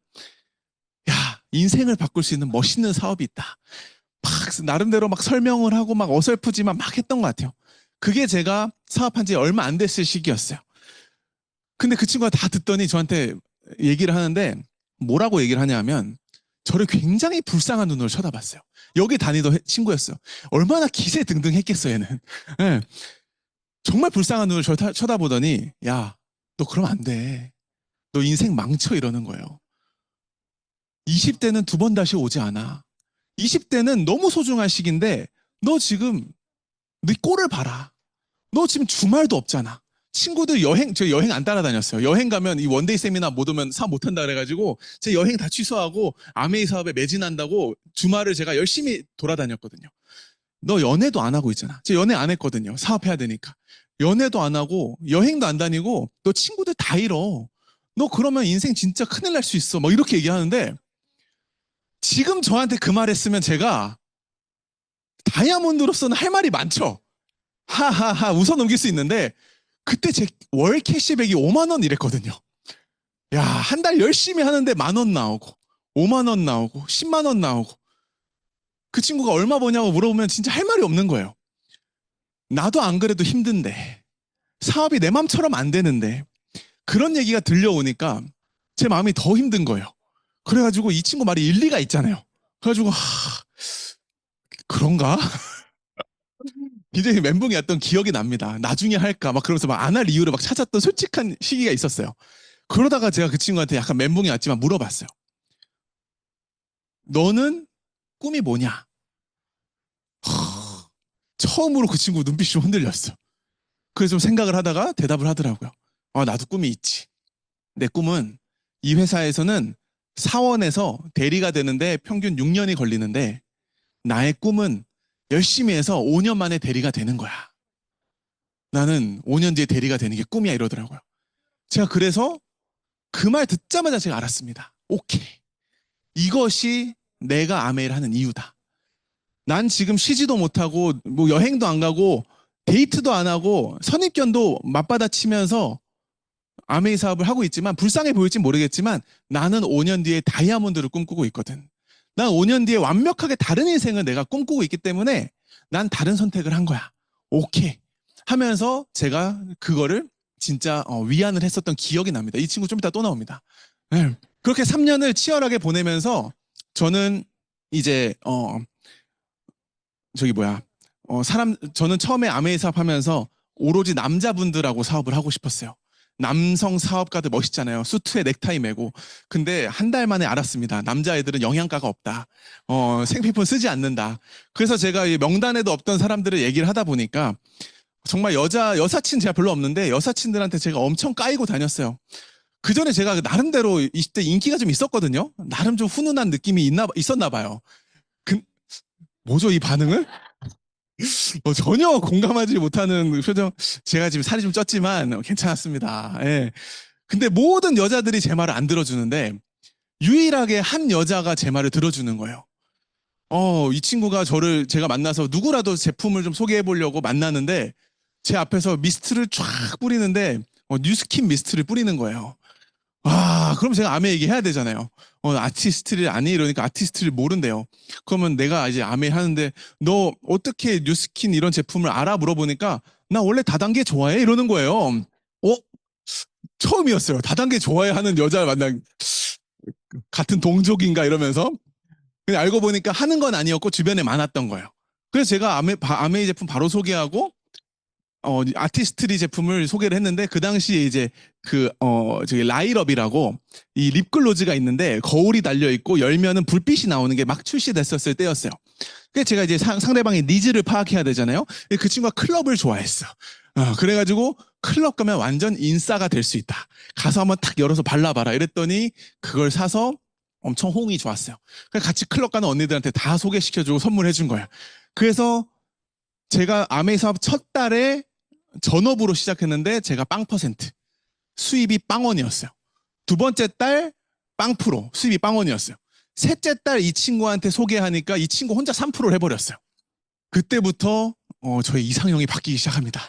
야, 인생을 바꿀 수 있는 멋있는 사업이 있다. 막 나름대로 막 설명을 하고 막 어설프지만 막 했던 것 같아요. 그게 제가 사업한 지 얼마 안 됐을 시기였어요. 근데 그 친구가 다 듣더니 저한테 얘기를 하는데 뭐라고 얘기를 하냐면 저를 굉장히 불쌍한 눈으로 쳐다봤어요. 여기 다니던 친구였어요. 얼마나 기세등등했겠어 얘는. 네. 정말 불쌍한 눈으로 저를 쳐다보더니 야, 너 그러면 안 돼. 너 인생 망쳐 이러는 거예요. 20대는 두 번 다시 오지 않아. 20대는 너무 소중한 시기인데 너 지금 네 꼴을 봐라. 너 지금 주말도 없잖아. 친구들 저 여행 안 따라다녔어요. 여행 가면 이 원데이 세미나 못 오면 사업 못 한다 그래가지고 제 여행 다 취소하고 아메이 사업에 매진한다고 주말을 제가 열심히 돌아다녔거든요. 너 연애도 안 하고 있잖아. 제 연애 안 했거든요. 사업해야 되니까. 연애도 안 하고 여행도 안 다니고 너 친구들 다 잃어. 너 그러면 인생 진짜 큰일 날 수 있어. 막 이렇게 얘기하는데 지금 저한테 그 말 했으면 제가 다이아몬드로서는 할 말이 많죠. 하하하 웃어 넘길 수 있는데 그때 제 월 캐시백이 5만 원 이랬거든요. 야, 한 달 열심히 하는데 10,000원 나오고 5만 원 나오고 10만 원 나오고 그 친구가 얼마 버냐고 물어보면 진짜 할 말이 없는 거예요. 나도 안 그래도 힘든데 사업이 내 맘처럼 안 되는데 그런 얘기가 들려오니까 제 마음이 더 힘든 거예요. 그래가지고 이 친구 말이 일리가 있잖아요. 그래가지고 그런가? 굉장히 멘붕이 왔던 기억이 납니다. 나중에 할까 막 그러면서 막 안 할 이유를 막 찾았던 솔직한 시기가 있었어요. 그러다가 제가 그 친구한테 약간 멘붕이 왔지만 물어봤어요. 너는 꿈이 뭐냐? 처음으로 그 친구 눈빛이 좀 흔들렸어. 그래서 좀 생각을 하다가 대답을 하더라고요. 나도 꿈이 있지. 내 꿈은 이 회사에서는 사원에서 대리가 되는데 평균 6년이 걸리는데 나의 꿈은 열심히 해서 5년 만에 대리가 되는 거야. 나는 5년 뒤에 대리가 되는 게 꿈이야 이러더라고요. 제가 그래서 그 말 듣자마자 제가 알았습니다. 오케이. 이것이 내가 아메이를 하는 이유다. 난 지금 쉬지도 못하고 뭐 여행도 안 가고 데이트도 안 하고 선입견도 맞받아치면서 아메이 사업을 하고 있지만 불쌍해 보일지 모르겠지만 나는 5년 뒤에 다이아몬드를 꿈꾸고 있거든. 난 5년 뒤에 완벽하게 다른 인생을 내가 꿈꾸고 있기 때문에 난 다른 선택을 한 거야. 오케이. 하면서 제가 그거를 진짜 위안을 했었던 기억이 납니다. 이 친구 좀 이따 또 나옵니다. 네. 그렇게 3년을 치열하게 보내면서 저는 이제 저는 처음에 아메이 사업하면서 오로지 남자분들하고 사업을 하고 싶었어요. 남성 사업가들 멋있잖아요. 수트에 넥타이 메고. 근데 한 달 만에 알았습니다. 남자애들은 영양가가 없다. 생필품 쓰지 않는다. 그래서 제가 이 명단에도 없던 사람들을 얘기를 하다 보니까 정말 여사친 제가 별로 없는데 여사친들한테 제가 엄청 까이고 다녔어요. 그 전에 제가 나름대로 20대 인기가 좀 있었거든요. 나름 좀 훈훈한 느낌이 있었나 봐요. 뭐죠, 이 반응은? 전혀 공감하지 못하는 표정. 제가 지금 살이 좀 쪘지만 괜찮았습니다. 예. 근데 모든 여자들이 제 말을 안 들어주는데 유일하게 한 여자가 제 말을 들어주는 거예요. 이 친구가 제가 만나서 누구라도 제품을 좀 소개해 보려고 만나는데 제 앞에서 미스트를 쫙 뿌리는데 뉴스킨 미스트를 뿌리는 거예요. 그럼 제가 아메 얘기해야 되잖아요. 아티스트를 아니 이러니까 아티스트를 모른대요. 그러면 내가 이제 아메 하는데 너 어떻게 뉴스킨 이런 제품을 알아 물어보니까 나 원래 다단계 좋아해 이러는 거예요. 어? 처음이었어요. 다단계 좋아해 하는 여자를 만난 같은 동족인가 이러면서 근데 알고 보니까 하는 건 아니었고 주변에 많았던 거예요. 그래서 제가 아메이 제품 바로 소개하고 아티스트리 제품을 소개를 했는데 그 당시에 이제 저기 라일업이라고 이 립글로즈가 있는데 거울이 달려 있고 열면은 불빛이 나오는 게 막 출시됐었을 때였어요. 그래서 제가 이제 상대방의 니즈를 파악해야 되잖아요. 그 친구가 클럽을 좋아했어. 그래가지고 클럽 가면 완전 인싸가 될 수 있다. 가서 한번 탁 열어서 발라봐라. 이랬더니 그걸 사서 엄청 호응이 좋았어요. 그래서 같이 클럽 가는 언니들한테 다 소개시켜주고 선물해준 거예요. 그래서 제가 아메이 사업 첫 달에 전업으로 시작했는데 제가 빵 퍼센트 수입이 빵원이었어요. 두 번째 달 빵 프로 수입이 빵원이었어요. 셋째 달 이 친구한테 소개하니까 이 친구 혼자 3%를 해버렸어요. 그때부터 저의 이상형이 바뀌기 시작합니다.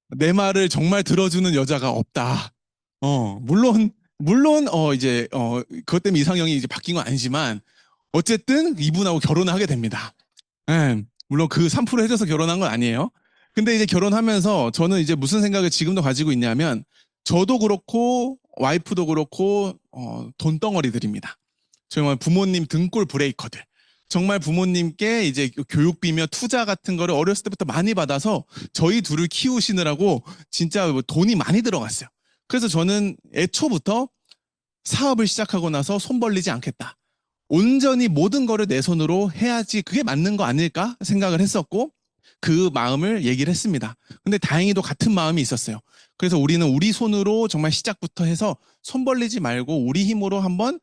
내 말을 정말 들어주는 여자가 없다. 물론 이제 그것 때문에 이상형이 이제 바뀐 건 아니지만 어쨌든 이분하고 결혼을 하게 됩니다. 예, 물론 그 3% 해줘서 결혼한 건 아니에요. 근데 이제 결혼하면서 저는 이제 무슨 생각을 지금도 가지고 있냐면 저도 그렇고 와이프도 그렇고 돈덩어리들입니다. 정말 부모님 등골 브레이커들. 정말 부모님께 이제 교육비며 투자 같은 거를 어렸을 때부터 많이 받아서 저희 둘을 키우시느라고 진짜 돈이 많이 들어갔어요. 그래서 저는 애초부터 사업을 시작하고 나서 손 벌리지 않겠다. 온전히 모든 거를 내 손으로 해야지 그게 맞는 거 아닐까 생각을 했었고 그 마음을 얘기를 했습니다. 근데 다행히도 같은 마음이 있었어요. 그래서 우리는 우리 손으로 정말 시작부터 해서 손 벌리지 말고 우리 힘으로 한번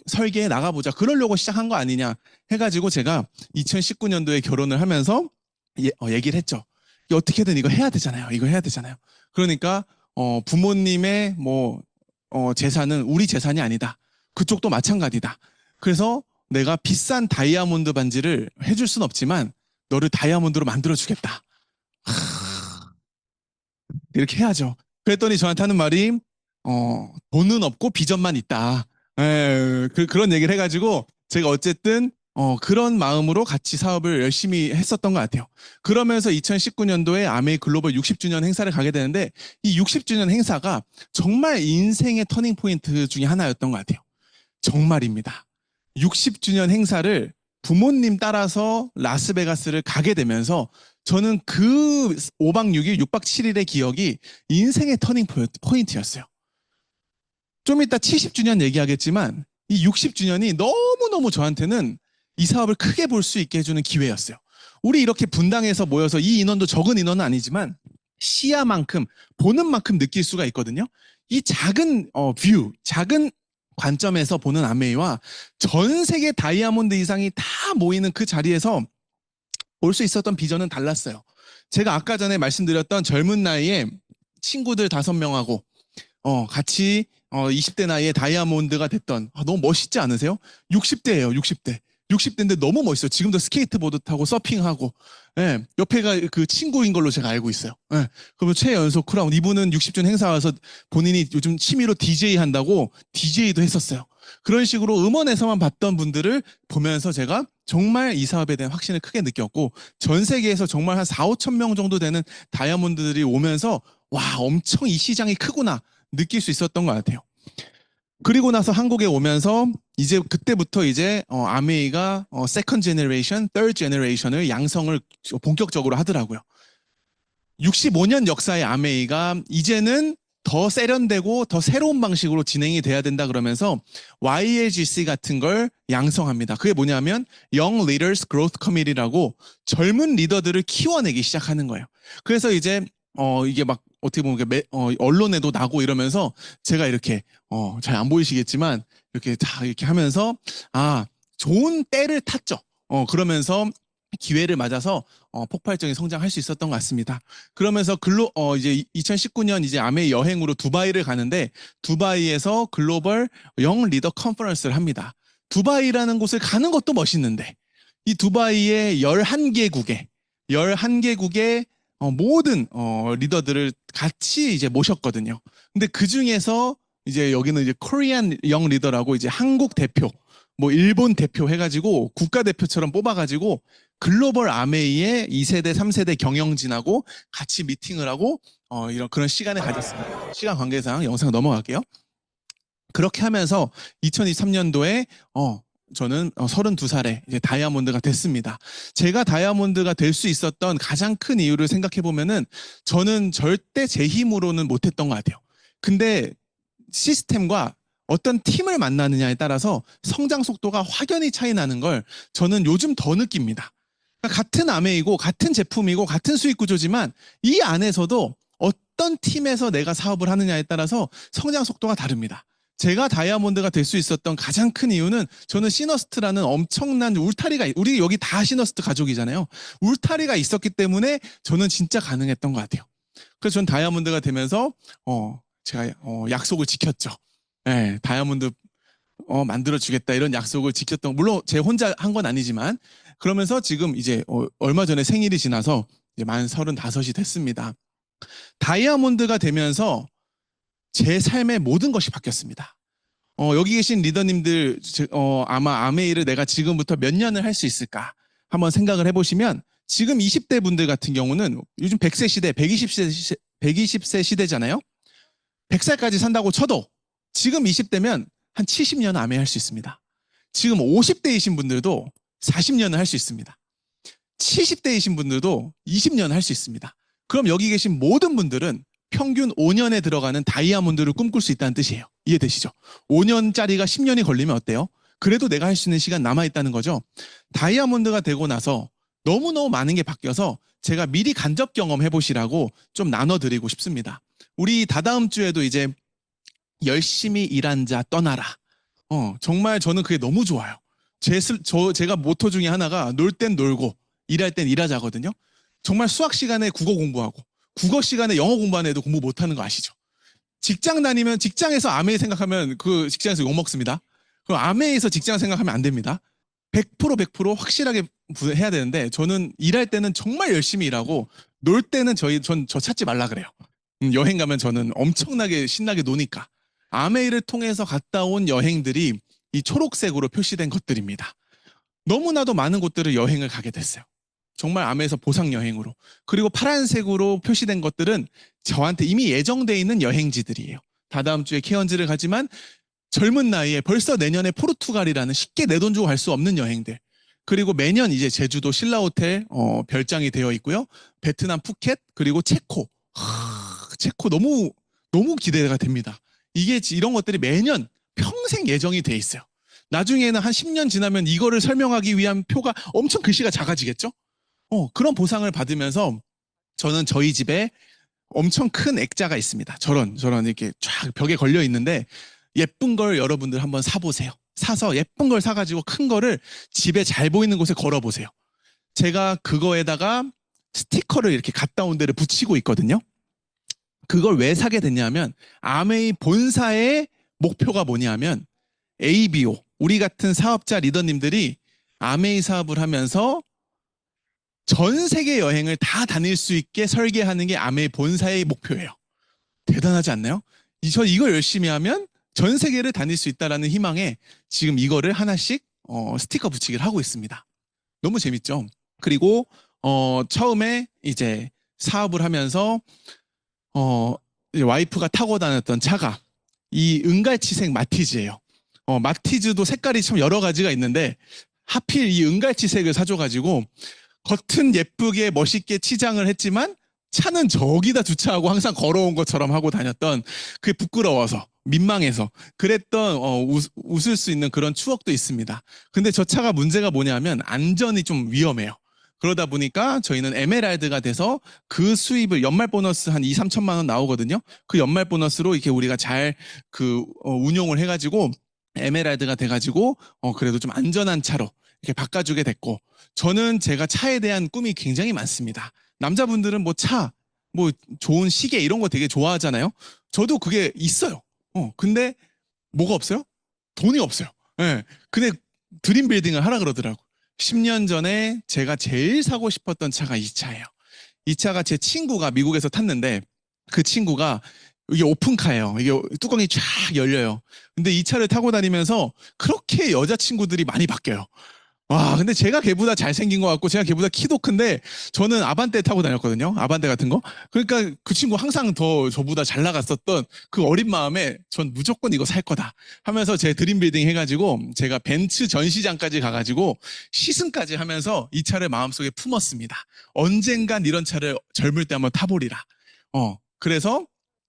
설계해 나가보자. 그러려고 시작한 거 아니냐 해가지고 제가 2019년도에 결혼을 하면서 얘기를 했죠. 어떻게든 이거 해야 되잖아요. 이거 해야 되잖아요. 그러니까 부모님의 재산은 우리 재산이 아니다. 그쪽도 마찬가지다. 그래서 내가 비싼 다이아몬드 반지를 해줄 순 없지만 너를 다이아몬드로 만들어주겠다. 이렇게 해야죠. 그랬더니 저한테 하는 말이 돈은 없고 비전만 있다. 그런 얘기를 해가지고 제가 어쨌든 그런 마음으로 같이 사업을 열심히 했었던 것 같아요. 그러면서 2019년도에 아메이 글로벌 60주년 행사를 가게 되는데 이 60주년 행사가 정말 인생의 터닝 포인트 중에 하나였던 것 같아요. 정말입니다. 60주년 행사를 부모님 따라서 라스베가스를 가게 되면서 저는 그 5박 6일, 6박 7일의 기억이 인생의 터닝 포인트였어요. 좀 이따 70주년 얘기하겠지만 이 60주년이 너무너무 저한테는 이 사업을 크게 볼 수 있게 해주는 기회였어요. 우리 이렇게 분당에서 모여서 이 인원도 적은 인원은 아니지만 시야만큼 보는 만큼 느낄 수가 있거든요. 이 작은 뷰, 작은 관점에서 보는 아메이와 전 세계 다이아몬드 이상이 다 모이는 그 자리에서 볼 수 있었던 비전은 달랐어요. 제가 아까 전에 말씀드렸던 젊은 나이에 친구들 5명하고 같이 20대 나이에 다이아몬드가 됐던 너무 멋있지 않으세요? 60대예요, 60대. 60대인데 너무 멋있어요. 지금도 스케이트보드 타고 서핑하고 옆에가 그 친구인 걸로 제가 알고 있어요. 그러면 최연소 크라운 이분은 60주년 행사 와서 본인이 요즘 취미로 DJ 한다고 DJ도 했었어요. 그런 식으로 음원에서만 봤던 분들을 보면서 제가 정말 이 사업에 대한 확신을 크게 느꼈고 전 세계에서 정말 한 4, 5천 명 정도 되는 다이아몬드들이 오면서 와 엄청 이 시장이 크구나 느낄 수 있었던 것 같아요. 그리고 나서 한국에 오면서 이제 그때부터 이제 아메이가 세컨 제너레이션, third generation을 양성을 본격적으로 하더라고요. 65년 역사의 아메이가 이제는 더 세련되고 더 새로운 방식으로 진행이 돼야 된다 그러면서 YLGC 같은 걸 양성합니다. 그게 뭐냐면 Young Leaders Growth Committee라고 젊은 리더들을 키워내기 시작하는 거예요. 그래서 이제 이게 막 어떻게 보면 언론에도 나고 이러면서 제가 이렇게 잘 안 보이시겠지만 이렇게 다 이렇게 하면서 좋은 때를 탔죠. 그러면서 기회를 맞아서 폭발적인 성장할 수 있었던 것 같습니다. 그러면서 이제 2019년 이제 아메이 여행으로 두바이를 가는데 두바이에서 글로벌 영 리더 컨퍼런스를 합니다. 두바이라는 곳을 가는 것도 멋있는데 이 두바이의 11개국의 모든 리더들을 같이 이제 모셨거든요. 근데 그 중에서 이제 여기는 이제 코리안 영 리더라고 이제 한국 대표, 뭐 일본 대표 해가지고 국가대표처럼 뽑아가지고 글로벌 아메이의 2세대, 3세대 경영진하고 같이 미팅을 하고 이런 그런 시간을 가졌습니다. 시간 관계상 영상 넘어갈게요. 그렇게 하면서 2023년도에 저는 32살에 이제 다이아몬드가 됐습니다. 제가 다이아몬드가 될 수 있었던 가장 큰 이유를 생각해 보면은 저는 절대 제 힘으로는 못했던 것 같아요. 근데 시스템과 어떤 팀을 만나느냐에 따라서 성장 속도가 확연히 차이 나는 걸 저는 요즘 더 느낍니다. 그러니까 같은 아메이고 같은 제품이고 같은 수익 구조지만 이 안에서도 어떤 팀에서 내가 사업을 하느냐에 따라서 성장 속도가 다릅니다. 제가 다이아몬드가 될 수 있었던 가장 큰 이유는 저는 시너스트라는 엄청난 울타리가, 우리 여기 다 시너스트 가족이잖아요. 울타리가 있었기 때문에 저는 진짜 가능했던 것 같아요. 그래서 저는 다이아몬드가 되면서 제가 약속을 지켰죠. 네, 다이아몬드 만들어주겠다 이런 약속을 지켰던, 물론 제 혼자 한 건 아니지만, 그러면서 지금 이제 얼마 전에 생일이 지나서 이제 만 35이 됐습니다. 다이아몬드가 되면서 제 삶의 모든 것이 바뀌었습니다. 여기 계신 리더님들, 아마 아메이를 내가 지금부터 몇 년을 할 수 있을까 한번 생각을 해보시면, 지금 20대 분들 같은 경우는 요즘 100세 시대, 120세 시대잖아요. 100살까지 산다고 쳐도 지금 20대면 한 70년은 아메이 할 수 있습니다. 지금 50대이신 분들도 40년은 할 수 있습니다. 70대이신 분들도 20년은 할 수 있습니다. 그럼 여기 계신 모든 분들은 평균 5년에 들어가는 다이아몬드를 꿈꿀 수 있다는 뜻이에요. 이해되시죠? 5년짜리가 10년이 걸리면 어때요? 그래도 내가 할 수 있는 시간 남아있다는 거죠. 다이아몬드가 되고 나서 너무너무 많은 게 바뀌어서 제가 미리 간접 경험해보시라고 좀 나눠드리고 싶습니다. 우리 다다음 주에도 이제 열심히 일한 자 떠나라. 정말 저는 그게 너무 좋아요. 제가 모토 중에 하나가 놀 땐 놀고 일할 땐 일하자거든요. 정말 수학 시간에 국어 공부하고 국어 시간에 영어 공부하는 애도 공부 못하는 거 아시죠? 직장 다니면 직장에서 아메이 생각하면 그 직장에서 욕먹습니다. 그럼 아메이에서 직장 생각하면 안 됩니다. 100% 확실하게 해야 되는데 저는 일할 때는 정말 열심히 일하고 놀 때는 저 찾지 말라 그래요. 여행 가면 저는 엄청나게 신나게 노니까. 아메이를 통해서 갔다 온 여행들이 이 초록색으로 표시된 것들입니다. 너무나도 많은 곳들을 여행을 가게 됐어요. 정말 아메이에서 보상 여행으로. 그리고 파란색으로 표시된 것들은 저한테 이미 예정돼 있는 여행지들이에요. 다다음 주에 케언즈를 가지만 젊은 나이에 벌써 내년에 포르투갈이라는 쉽게 내 돈 주고 갈 수 없는 여행들. 그리고 매년 이제 제주도 신라호텔 별장이 되어 있고요. 베트남 푸켓 그리고 체코. 체코 너무 기대가 됩니다. 이게 이런 것들이 매년 평생 예정이 돼 있어요. 나중에는 한 10년 지나면 이거를 설명하기 위한 표가 엄청 글씨가 작아지겠죠? 그런 보상을 받으면서 저는 저희 집에 엄청 큰 액자가 있습니다. 저런 이렇게 쫙 벽에 걸려 있는데 예쁜 걸 여러분들 한번 사보세요. 사서 예쁜 걸 사가지고 큰 거를 집에 잘 보이는 곳에 걸어보세요. 제가 그거에다가 스티커를 이렇게 갖다 온 데를 붙이고 있거든요. 그걸 왜 사게 됐냐면 아메이 본사의 목표가 뭐냐면 ABO, 우리 같은 사업자 리더님들이 아메이 사업을 하면서 전 세계 여행을 다 다닐 수 있게 설계하는 게 아메이 본사의 목표예요. 대단하지 않나요? 저 이걸 열심히 하면 전 세계를 다닐 수 있다는 희망에 지금 이거를 하나씩 스티커 붙이기를 하고 있습니다. 너무 재밌죠? 그리고 처음에 이제 사업을 하면서 이제 와이프가 타고 다녔던 차가 이 은갈치색 마티즈예요. 마티즈도 색깔이 참 여러 가지가 있는데 하필 이 은갈치색을 사줘가지고 겉은 예쁘게 멋있게 치장을 했지만 차는 저기다 주차하고 항상 걸어온 것처럼 하고 다녔던, 그게 부끄러워서 민망해서 그랬던 웃을 수 있는 그런 추억도 있습니다. 근데 저 차가 문제가 뭐냐면 안전이 좀 위험해요. 그러다 보니까 저희는 에메랄드가 돼서 그 수입을 연말 보너스 한 2, 3천만 원 나오거든요. 그 연말 보너스로 이렇게 우리가 잘 운용을 해가지고 에메랄드가 돼가지고 그래도 좀 안전한 차로 이렇게 바꿔주게 됐고, 저는 제가 차에 대한 꿈이 굉장히 많습니다. 남자분들은 뭐 차, 뭐 좋은 시계 이런 거 되게 좋아하잖아요. 저도 그게 있어요. 근데 뭐가 없어요? 돈이 없어요. 예. 근데 드림 빌딩을 하라 그러더라고. 10년 전에 제가 제일 사고 싶었던 차가 이 차예요. 이 차가 제 친구가 미국에서 탔는데 그 친구가 이게 오픈카예요. 이게 뚜껑이 쫙 열려요. 근데 이 차를 타고 다니면서 그렇게 여자친구들이 많이 바뀌어요. 와, 근데 제가 걔보다 잘생긴 것 같고, 제가 걔보다 키도 큰데, 저는 아반떼 타고 다녔거든요. 아반떼 같은 거. 그러니까 그 친구 항상 더 저보다 잘 나갔었던 그 어린 마음에 전 무조건 이거 살 거다 하면서 제 드림빌딩 해가지고, 제가 벤츠 전시장까지 가가지고 시승까지 하면서 이 차를 마음속에 품었습니다. 언젠간 이런 차를 젊을 때 한번 타보리라. 그래서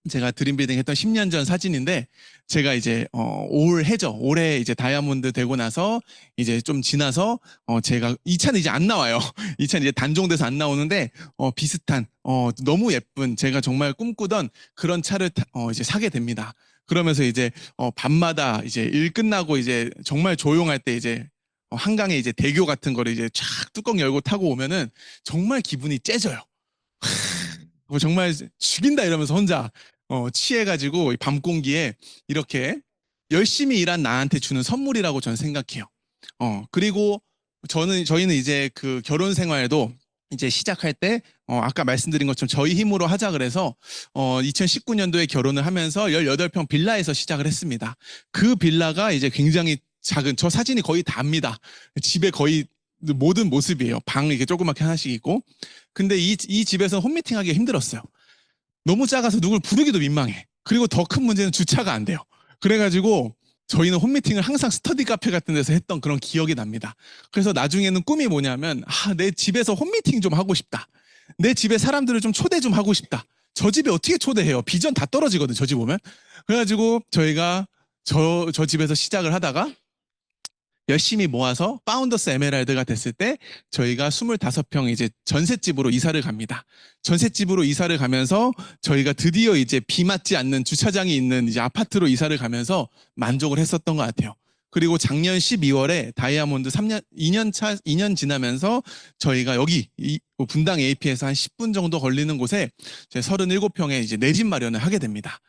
제가 드림빌딩 했던 10년 전 사진인데, 제가 이제 올 해죠. 올해 이제 다이아몬드 되고 나서 이제 좀 지나서 제가 이 차는 이제 안 나와요. 이 차는 이제 단종돼서 안 나오는데 비슷한 너무 예쁜 제가 정말 꿈꾸던 그런 차를 이제 사게 됩니다. 그러면서 이제 밤마다 이제 일 끝나고 이제 정말 조용할 때 이제 한강에 이제 대교 같은 거를 이제 쫙 뚜껑 열고 타고 오면은 정말 기분이 째져요. 정말 죽인다 이러면서 혼자 취해가지고 밤 공기에 이렇게 열심히 일한 나한테 주는 선물이라고 저는 생각해요. 그리고 저희는 이제 그 결혼 생활도 이제 시작할 때 아까 말씀드린 것처럼 저희 힘으로 하자 그래서 2019년도에 결혼을 하면서 18평 빌라에서 시작을 했습니다. 그 빌라가 이제 굉장히 작은 저 사진이 거의 다입니다. 집에 거의 모든 모습이에요. 방 이렇게 조그맣게 하나씩 있고. 근데 이 집에서 홈미팅 하기가 힘들었어요. 너무 작아서 누굴 부르기도 민망해. 그리고 더 큰 문제는 주차가 안 돼요. 그래가지고 저희는 홈미팅을 항상 스터디 카페 같은 데서 했던 그런 기억이 납니다. 그래서 나중에는 꿈이 뭐냐면 내 집에서 홈미팅 좀 하고 싶다. 내 집에 사람들을 좀 초대 좀 하고 싶다. 저 집에 어떻게 초대해요? 비전 다 떨어지거든, 저 집 오면. 그래가지고 저희가 저 집에서 시작을 하다가 열심히 모아서 파운더스 에메랄드가 됐을 때 저희가 25평 이제 전셋집으로 이사를 갑니다. 전셋집으로 이사를 가면서 저희가 드디어 이제 비 맞지 않는 주차장이 있는 이제 아파트로 이사를 가면서 만족을 했었던 것 같아요. 그리고 작년 12월에 다이아몬드 2년 지나면서 저희가 여기 분당 AP에서 한 10분 정도 걸리는 곳에 37평에 이제 내 집 마련을 하게 됩니다.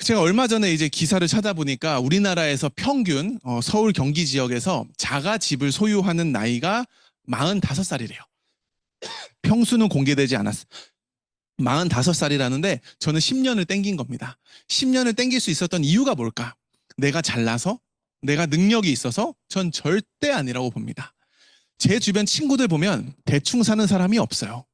제가 얼마 전에 이제 기사를 찾아보니까 우리나라에서 평균 서울 경기 지역에서 자가 집을 소유하는 나이가 45살이래요. 평수는 공개되지 않았어요. 45살이라는데 저는 10년을 땡긴 겁니다. 10년을 땡길 수 있었던 이유가 뭘까? 내가 잘나서? 내가 능력이 있어서? 전 절대 아니라고 봅니다. 제 주변 친구들 보면 대충 사는 사람이 없어요.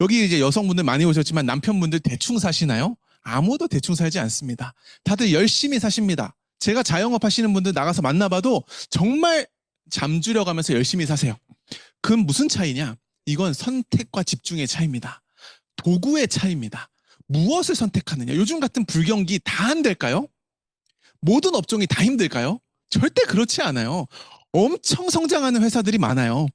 여기 이제 여성분들 많이 오셨지만 남편분들 대충 사시나요? 아무도 대충 살지 않습니다. 다들 열심히 사십니다. 제가 자영업 하시는 분들 나가서 만나봐도 정말 잠줄여가면서 열심히 사세요. 그건 무슨 차이냐? 이건 선택과 집중의 차이입니다. 도구의 차이입니다. 무엇을 선택하느냐? 요즘 같은 불경기 다 안 될까요? 모든 업종이 다 힘들까요? 절대 그렇지 않아요. 엄청 성장하는 회사들이 많아요.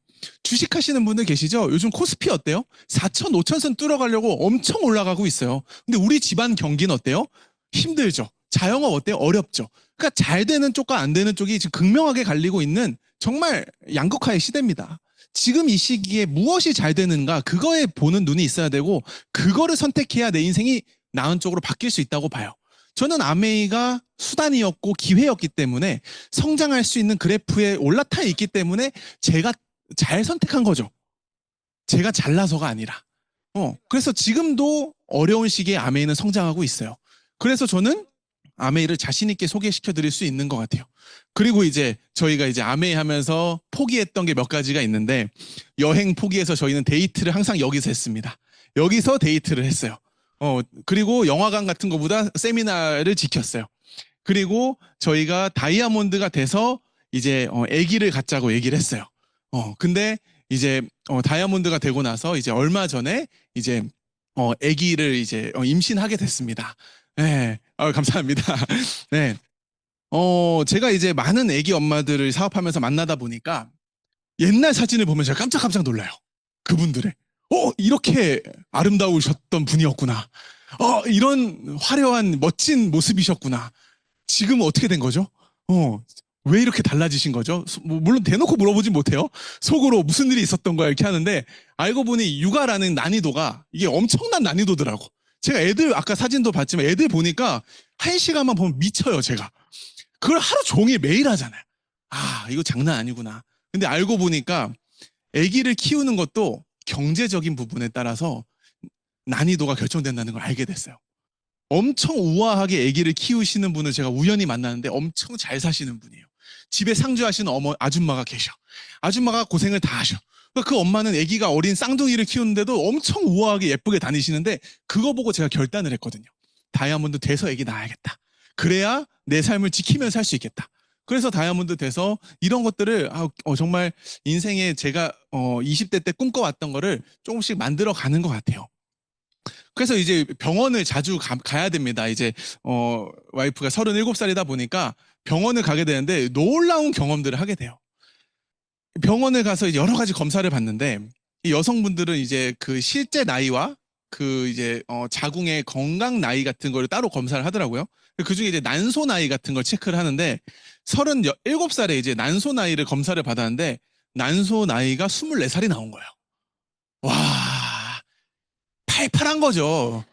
주식하시는 분들 계시죠? 요즘 코스피 어때요? 4천, 5천선 뚫어가려고 엄청 올라가고 있어요. 근데 우리 집안 경기는 어때요? 힘들죠. 자영업 어때요? 어렵죠. 그러니까 잘 되는 쪽과 안 되는 쪽이 지금 극명하게 갈리고 있는 정말 양극화의 시대입니다. 지금 이 시기에 무엇이 잘 되는가 그거에 보는 눈이 있어야 되고 그거를 선택해야 내 인생이 나은 쪽으로 바뀔 수 있다고 봐요. 저는 아메이가 수단이었고 기회였기 때문에 성장할 수 있는 그래프에 올라타 있기 때문에 제가 잘 선택한 거죠. 제가 잘나서가 아니라. 그래서 지금도 어려운 시기에 아메이는 성장하고 있어요. 그래서 저는 아메이를 자신 있게 소개시켜 드릴 수 있는 것 같아요. 그리고 이제 저희가 이제 아메이 하면서 포기했던 게 몇 가지가 있는데 여행 포기해서 저희는 데이트를 항상 여기서 했습니다. 여기서 데이트를 했어요. 그리고 영화관 같은 거보다 세미나를 지켰어요. 그리고 저희가 다이아몬드가 돼서 이제 아기를 갖자고 얘기를 했어요. 근데 이제 다이아몬드가 되고 나서 이제 얼마 전에 이제 아기를 이제 임신하게 됐습니다. 네, 감사합니다. 네, 제가 이제 많은 아기 엄마들을 사업하면서 만나다 보니까 옛날 사진을 보면 제가 깜짝깜짝 놀라요. 그분들의 이렇게 아름다우셨던 분이었구나. 이런 화려한 멋진 모습이셨구나. 지금 어떻게 된 거죠? 왜 이렇게 달라지신 거죠? 물론 대놓고 물어보진 못해요. 속으로 무슨 일이 있었던 거야 이렇게 하는데 알고 보니 육아라는 난이도가 이게 엄청난 난이도더라고. 제가 애들 아까 사진도 봤지만 애들 보니까 1시간만 보면 미쳐요 제가. 그걸 하루 종일 매일 하잖아요. 아 이거 장난 아니구나. 근데 알고 보니까 아기를 키우는 것도 경제적인 부분에 따라서 난이도가 결정된다는 걸 알게 됐어요. 엄청 우아하게 아기를 키우시는 분을 제가 우연히 만났는데 엄청 잘 사시는 분이에요. 집에 상주하시는 아줌마가 계셔. 아줌마가 고생을 다 하셔. 그러니까 그 엄마는 아기가 어린 쌍둥이를 키우는데도 엄청 우아하게 예쁘게 다니시는데 그거 보고 제가 결단을 했거든요. 다이아몬드 돼서 아기 낳아야겠다. 그래야 내 삶을 지키면서 살 수 있겠다. 그래서 다이아몬드 돼서 이런 것들을 정말 인생에 제가 20대 때 꿈꿔왔던 거를 조금씩 만들어 가는 것 같아요. 그래서 이제 병원을 자주 가야 됩니다. 이제 와이프가 37살이다 보니까 병원을 가게 되는데 놀라운 경험들을 하게 돼요. 병원을 가서 여러 가지 검사를 받는데 이 여성분들은 이제 그 실제 나이와 그 이제 자궁의 건강 나이 같은 거를 따로 검사를 하더라고요. 그 중에 이제 난소 나이 같은 걸 체크를 하는데 37살에 이제 난소 나이를 검사를 받았는데 난소 나이가 24살이 나온 거예요. 와, 팔팔한 거죠.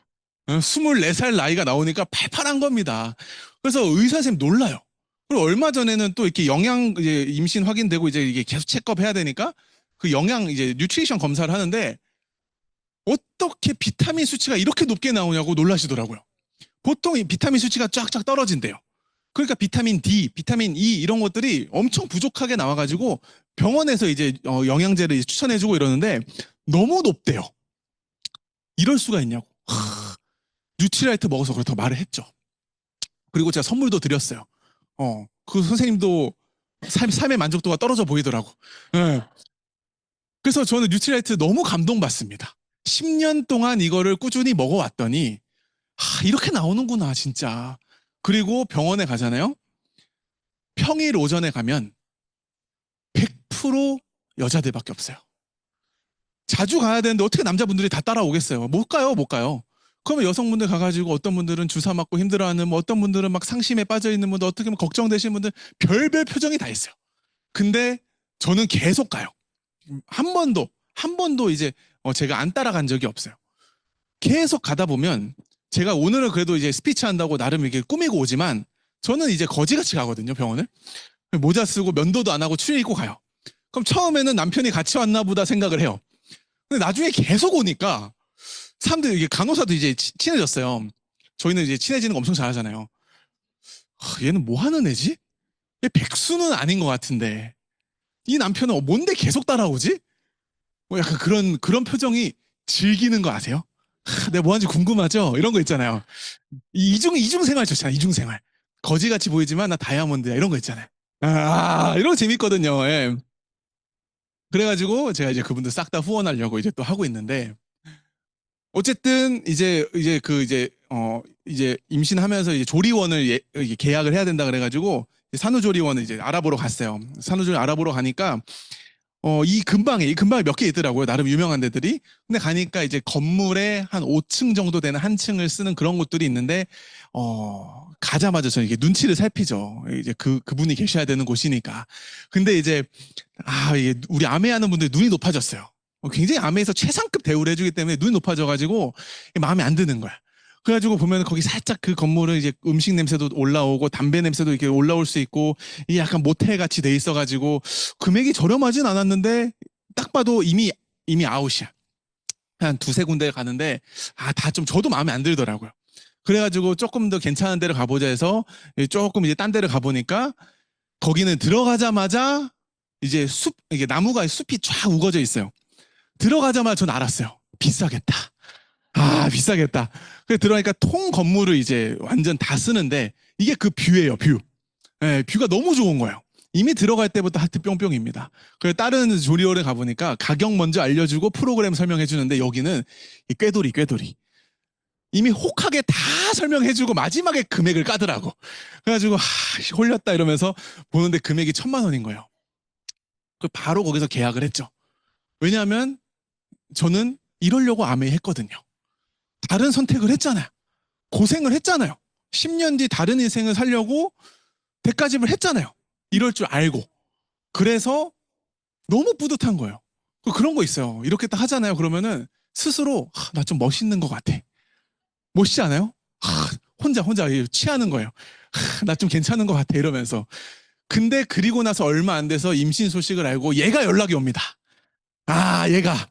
24살 나이가 나오니까 팔팔한 겁니다. 그래서 의사 선생님 놀라요. 그리고 얼마 전에는 또 이렇게 영양 이제 임신 확인되고 이제 이게 계속 체크업 해야 되니까 그 영양 이제 뉴트리션 검사를 하는데 어떻게 비타민 수치가 이렇게 높게 나오냐고 놀라시더라고요. 보통 이 비타민 수치가 쫙쫙 떨어진대요. 그러니까 비타민 D, 비타민 E 이런 것들이 엄청 부족하게 나와가지고 병원에서 이제 영양제를 추천해주고 이러는데 너무 높대요. 이럴 수가 있냐고. 뉴트리라이트 먹어서 그렇다고 말을 했죠. 그리고 제가 선물도 드렸어요. 그 선생님도 삶의 만족도가 떨어져 보이더라고. 네. 그래서 저는 뉴트리라이트 너무 감동받습니다. 10년 동안 이거를 꾸준히 먹어왔더니 이렇게 나오는구나 진짜. 그리고 병원에 가잖아요. 평일 오전에 가면 100% 여자들밖에 없어요. 자주 가야 되는데 어떻게 남자분들이 다 따라오겠어요? 못 가요, 못 가요. 그러면 여성분들 가가지고 어떤 분들은 주사 맞고 힘들어하는, 뭐 어떤 분들은 막 상심에 빠져있는 분들, 어떻게 보면 걱정되시는 분들, 별별 표정이 다 있어요. 근데 저는 계속 가요. 한 번도 이제 제가 안 따라간 적이 없어요. 계속 가다 보면 제가 오늘은 그래도 이제 스피치 한다고 나름 이렇게 꾸미고 오지만 저는 이제 거지같이 가거든요, 병원을. 모자 쓰고 면도도 안 하고 추리닝 입고 가요. 그럼 처음에는 남편이 같이 왔나 보다 생각을 해요. 근데 나중에 계속 오니까 사람들이 이게 간호사도 이제 친해졌어요. 저희는 이제 친해지는 거 엄청 잘하잖아요. 얘는 뭐 하는 애지? 얘 백수는 아닌 것 같은데 이 남편은 뭔데 계속 따라오지? 뭐 약간 그런 표정이 즐기는 거 아세요? 내가 뭐 하는지 궁금하죠? 이런 거 있잖아요. 이중생활 좋잖아요. 이중생활. 거지같이 보이지만 나 다이아몬드야. 이런 거 있잖아요. 이런 거 재밌거든요. 예. 그래가지고 제가 이제 그분들 싹 다 후원하려고 이제 또 하고 있는데 어쨌든 이제 이제 임신하면서 이제 조리원을 계약을 해야 된다 그래가지고 산후조리원을 이제 알아보러 갔어요. 산후조리 알아보러 가니까 이 근방에 몇 개 있더라고요. 나름 유명한 데들이. 근데 가니까 이제 건물에 한 5층 정도 되는 한 층을 쓰는 그런 곳들이 있는데 가자마자 저는 이게 눈치를 살피죠. 이제 그분이 계셔야 되는 곳이니까. 근데 이제 이게 우리 아메하는 분들 눈이 높아졌어요. 굉장히 아메에서 최상급 대우를 해주기 때문에 눈이 높아져가지고 마음에 안 드는 거야. 그래가지고 보면 거기 살짝 그 건물은 이제 음식 냄새도 올라오고 담배 냄새도 이렇게 올라올 수 있고 이게 약간 모텔 같이 돼 있어가지고 금액이 저렴하진 않았는데 딱 봐도 이미 아웃이야. 한 두세 군데 가는데 다 좀 저도 마음에 안 들더라고요. 그래가지고 조금 더 괜찮은 데를 가보자 해서 조금 이제 딴 데를 가보니까 거기는 들어가자마자 이제 이게 나무가 숲이 쫙 우거져 있어요. 들어가자마자 전 알았어요. 비싸겠다. 비싸겠다. 그래 들어가니까 통 건물을 이제 완전 다 쓰는데 이게 그 뷰예요, 뷰. 네, 뷰가 너무 좋은 거예요. 이미 들어갈 때부터 하트 뿅뿅입니다. 그래서 다른 조리원에 가보니까 가격 먼저 알려주고 프로그램 설명해 주는데 여기는 꾀돌이. 이미 혹하게 다 설명해주고 마지막에 금액을 까더라고. 그래가지고 홀렸다 이러면서 보는데 금액이 1,000만 원인 거예요. 바로 거기서 계약을 했죠. 왜냐하면 저는 이러려고 아메 했거든요. 다른 선택을 했잖아요. 고생을 했잖아요. 10년 뒤 다른 인생을 살려고 대가집을 했잖아요. 이럴 줄 알고. 그래서 너무 뿌듯한 거예요. 그런 거 있어요. 이렇게 딱 하잖아요. 그러면은 스스로 나 좀 멋있는 것 같아. 멋있지 않아요? 혼자 취하는 거예요. 나 좀 괜찮은 것 같아 이러면서. 근데 그리고 나서 얼마 안 돼서 임신 소식을 알고 얘가 연락이 옵니다. 아, 얘가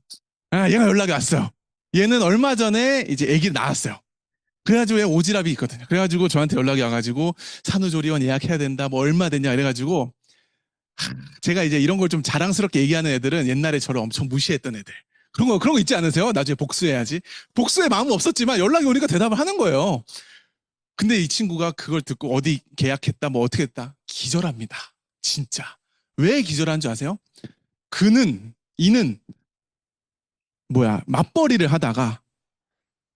연락이 왔어요. 얘는 얼마 전에 이제 아기를 낳았어요. 그래가지고 얘 오지랖이 있거든요. 그래가지고 저한테 연락이 와가지고 산후조리원 예약해야 된다. 뭐 얼마 됐냐 이래가지고 제가 이제 이런 걸 좀 자랑스럽게 얘기하는 애들은 옛날에 저를 엄청 무시했던 애들. 그런 거 있지 않으세요? 나중에 복수해야지. 복수의 마음은 없었지만 연락이 오니까 대답을 하는 거예요. 근데 이 친구가 그걸 듣고 어디 계약했다, 뭐 어떻게 했다. 기절합니다. 진짜. 왜 기절한 줄 아세요? 이는 맞벌이를 하다가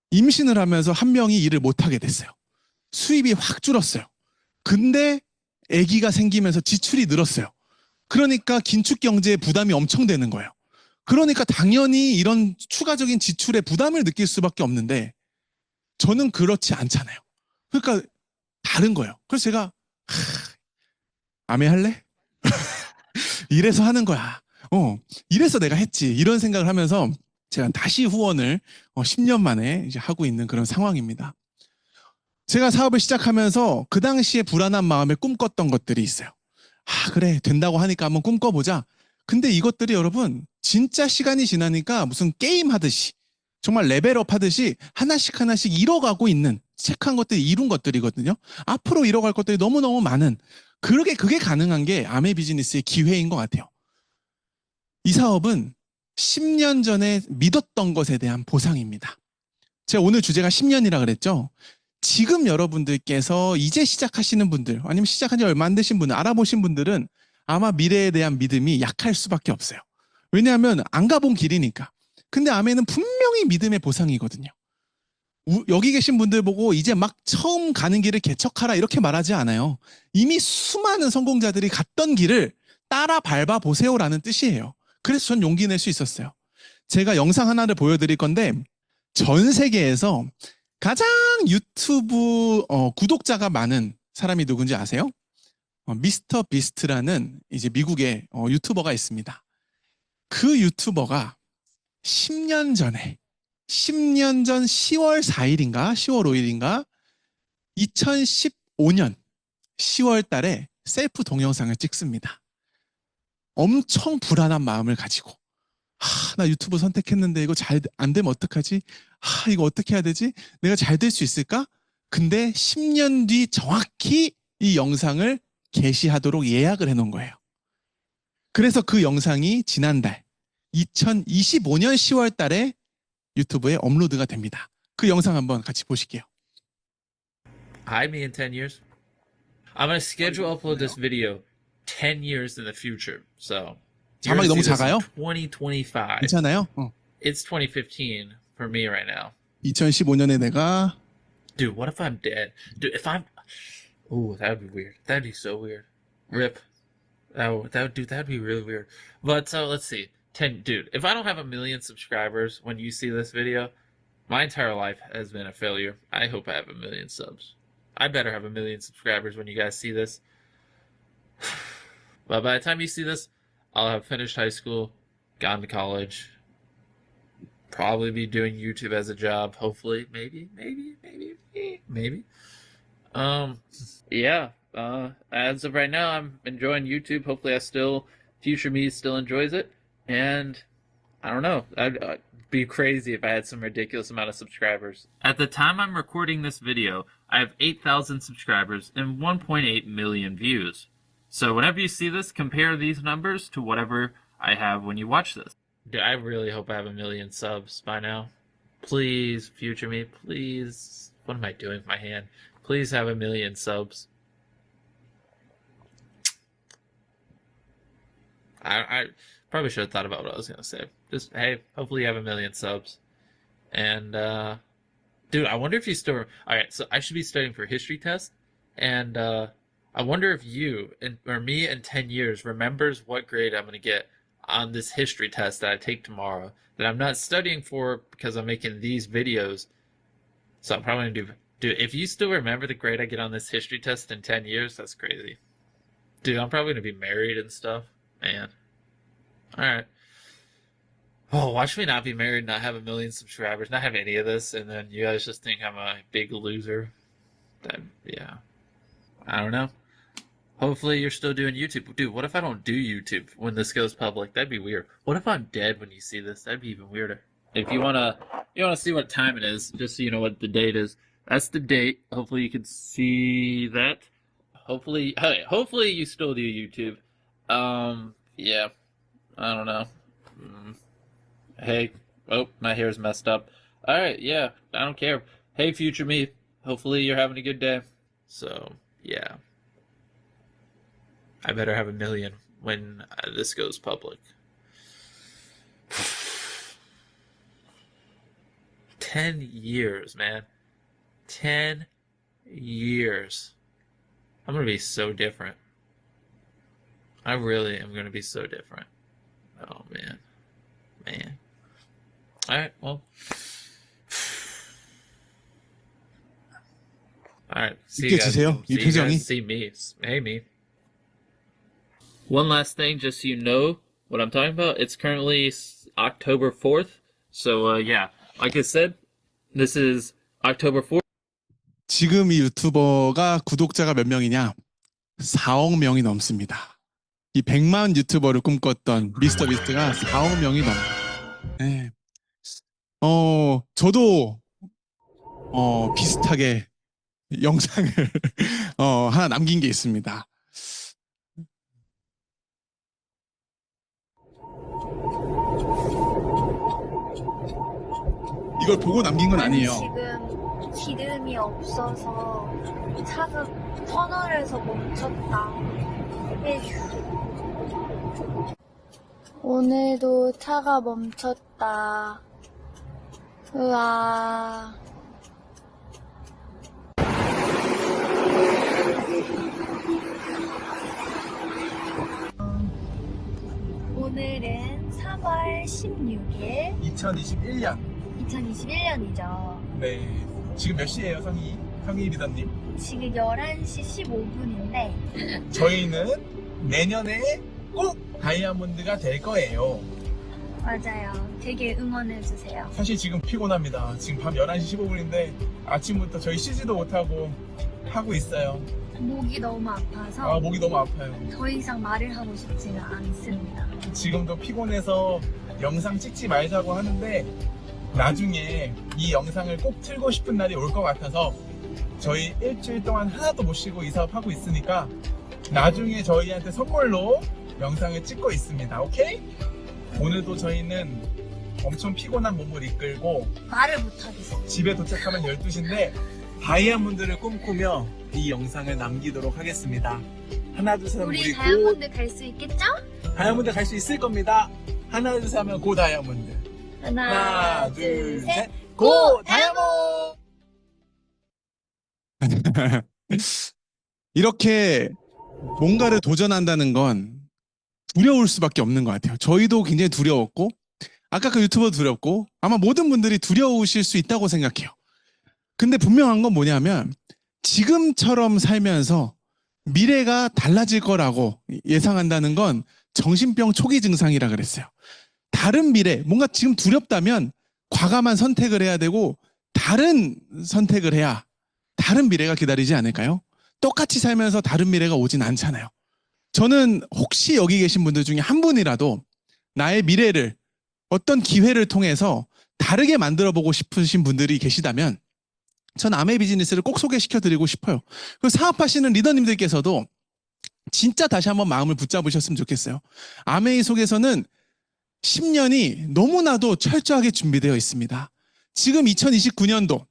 임신을 하면서 한 명이 일을 못하게 됐어요. 수입이 확 줄었어요. 근데 아기가 생기면서 지출이 늘었어요. 그러니까 긴축 경제에 부담이 엄청 되는 거예요. 그러니까 당연히 이런 추가적인 지출에 부담을 느낄 수밖에 없는데 저는 그렇지 않잖아요. 그러니까 다른 거예요. 그래서 제가 아메 할래? 이래서 하는 거야. 이래서 내가 했지. 이런 생각을 하면서 제가 다시 후원을 10년 만에 이제 하고 있는 그런 상황입니다. 제가 사업을 시작하면서 그 당시에 불안한 마음에 꿈꿨던 것들이 있어요. 그래. 된다고 하니까 한번 꿈꿔보자. 근데 이것들이 여러분 진짜 시간이 지나니까 무슨 게임 하듯이 정말 레벨업 하듯이 하나씩 하나씩 이뤄가고 있는 체크한 것들이 이룬 것들이거든요. 앞으로 이뤄갈 것들이 너무너무 많은 그게 가능한 게 아메 비즈니스의 기회인 것 같아요. 이 사업은 10년 전에 믿었던 것에 대한 보상입니다. 제가 오늘 주제가 10년이라 그랬죠. 지금 여러분들께서 이제 시작하시는 분들 아니면 시작한 지 얼마 안 되신 분들 알아보신 분들은 아마 미래에 대한 믿음이 약할 수밖에 없어요. 왜냐하면 안 가본 길이니까. 근데 아멘은 분명히 믿음의 보상이거든요. 여기 계신 분들 보고 이제 막 처음 가는 길을 개척하라 이렇게 말하지 않아요. 이미 수많은 성공자들이 갔던 길을 따라 밟아보세요라는 뜻이에요. 그래서 전 용기 낼 수 있었어요. 제가 영상 하나를 보여드릴 건데 전 세계에서 가장 유튜브 구독자가 많은 사람이 누군지 아세요? 미스터 비스트라는 이제 미국의 유튜버가 있습니다. 그 유튜버가 10년 전에 10년 전 10월 4일인가 10월 5일인가 2015년 10월 달에 셀프 동영상을 찍습니다. 엄청 불안한 마음을 가지고 나 유튜브 선택했는데 이거 잘 안 되면 어떡하지? 이거 어떻게 해야 되지? 내가 잘 될 수 있을까? 근데 10년 뒤 정확히 이 영상을 게시하도록 예약을 해놓은 거예요. 그래서 그 영상이 지난달 2025년 10월 달에 유튜브에 업로드가 됩니다. 그 영상 한번 같이 보실게요. Hi, me in 10 years. I'm gonna schedule upload this video 10 years in the future. So you're 자막이 gonna 너무 see this in 작아요? 2025. 괜찮아요? It's 2015 for me right now. 2015년에 내가 Dude, what if I'm dead? Dude, if I'm... Ooh, that would be weird. That'd be so weird. Rip. That'd be really weird. But so let's see. Dude, if I don't have 1 million subscribers when you see this video, my entire life has been a failure. I hope I have 1 million subs. I better have 1 million subscribers when you guys see this. But by the time you see this, I'll have finished high school, gone to college, probably be doing YouTube as a job. Hopefully, maybe. Yeah. As of right now, I'm enjoying YouTube. Hopefully, future me still enjoys it. And I don't know. I'd be crazy if I had some ridiculous amount of subscribers. At the time I'm recording this video, I have 8,000 subscribers and 1.8 million views. So whenever you see this, compare these numbers to whatever I have when you watch this. Dude, I really hope I have 1 million subs by now. Please, future me, please. What am I doing with my hand? Please have 1 million subs. I probably should have thought about what I was going to say. Just, hey, hopefully you have 1 million subs. And, dude, I wonder if you still... Alright, so I should be studying for a history test. And, I wonder if you, or me in 10 years, remembers what grade I'm going to get on this history test that I take tomorrow. That I'm not studying for because I'm making these videos. So I'm probably going to do... Dude, if you still remember the grade I get on this history test in 10 years, that's crazy. Dude, I'm probably gonna be married and stuff. Man. Alright. Oh, watch me not be married, not have a million subscribers, not have any of this, and then you guys just think I'm a big loser. Then, yeah. I don't know. Hopefully you're still doing YouTube. Dude, what if I don't do YouTube when this goes public? That'd be weird. What if I'm dead when you see this? That'd be even weirder. If you wanna see what time it is, just so you know what the date is. That's the date. Hopefully you can see that. Hopefully you still do YouTube. Yeah. I don't know. Hey, oh, my hair's messed up. Alright, yeah, I don't care. Hey, future me. Hopefully you're having a good day. So, yeah. I better have 1 million when this goes public. 10 years, man. 10 years. I'm gonna be so different. I really am gonna be so different. Oh, man. Man. Alright, well. Alright, see you guys. 느껴지세요? 이 표정이? See me. Hey, me. One last thing, just so you know what I'm talking about. It's currently October 4th. So, yeah. Like I said, this is October 4th. 지금 이 유튜버가 구독자가 몇 명이냐? 4억 명이 넘습니다. 이 100만 유튜버를 꿈꿨던 미스터 비스트가 4억 명이 넘어요. 네. 저도 비슷하게 영상을 하나 남긴 게 있습니다. 이걸 보고 남긴 건 아니에요. 지금 기름이 없어서 차가 터널에서 멈췄다. 에휴. 오늘도 차가 멈췄다. 으아. 오늘은 3월 16일 2021년. 2021년이죠. 네. 지금 몇 시예요, 성희 리더님? 지금 11시 15분인데 저희는 내년에 꼭 다이아몬드가 될 거예요. 맞아요. 되게 응원해주세요. 사실 지금 피곤합니다. 지금 밤 11시 15분인데 아침부터 저희 쉬지도 못하고 하고 있어요. 목이 너무 아파서 목이 너무 아파요. 더 이상 말을 하고 싶지가 않습니다. 지금도 피곤해서 영상 찍지 말자고 하는데 나중에 이 영상을 꼭 틀고 싶은 날이 올 것 같아서 저희 일주일 동안 하나도 못 쉬고 이 사업 하고 있으니까 나중에 저희한테 선물로 영상을 찍고 있습니다. 오케이? 오늘도 저희는 엄청 피곤한 몸을 이끌고 말을 못하겠어요. 집에 도착하면 12시인데 다이아몬드를 꿈꾸며 이 영상을 남기도록 하겠습니다. 하나 둘 셋 하면 우리 우리 다이아몬드 갈 수 있겠죠? 다이아몬드 갈 수 있을 겁니다. 하나 둘 셋 하면 고 다이아몬드. 하나 둘 셋 고 다이아몬드. 이렇게 뭔가를 도전한다는 건 두려울 수밖에 없는 것 같아요. 저희도 굉장히 두려웠고 아까 그 유튜버도 두렵고 아마 모든 분들이 두려우실 수 있다고 생각해요. 근데 분명한 건 뭐냐면 지금처럼 살면서 미래가 달라질 거라고 예상한다는 건 정신병 초기 증상이라 그랬어요. 다른 미래, 뭔가 지금 두렵다면 과감한 선택을 해야 되고 다른 선택을 해야 다른 미래가 기다리지 않을까요? 똑같이 살면서 다른 미래가 오진 않잖아요. 저는 혹시 여기 계신 분들 중에 한 분이라도 나의 미래를 어떤 기회를 통해서 다르게 만들어 보고 싶으신 분들이 계시다면 전 아메 비즈니스를 꼭 소개시켜 드리고 싶어요. 그 사업하시는 리더님들께서도 진짜 다시 한번 마음을 붙잡으셨으면 좋겠어요. 아메이 속에서는 10년이 너무나도 철저하게 준비되어 있습니다. 지금 2029년도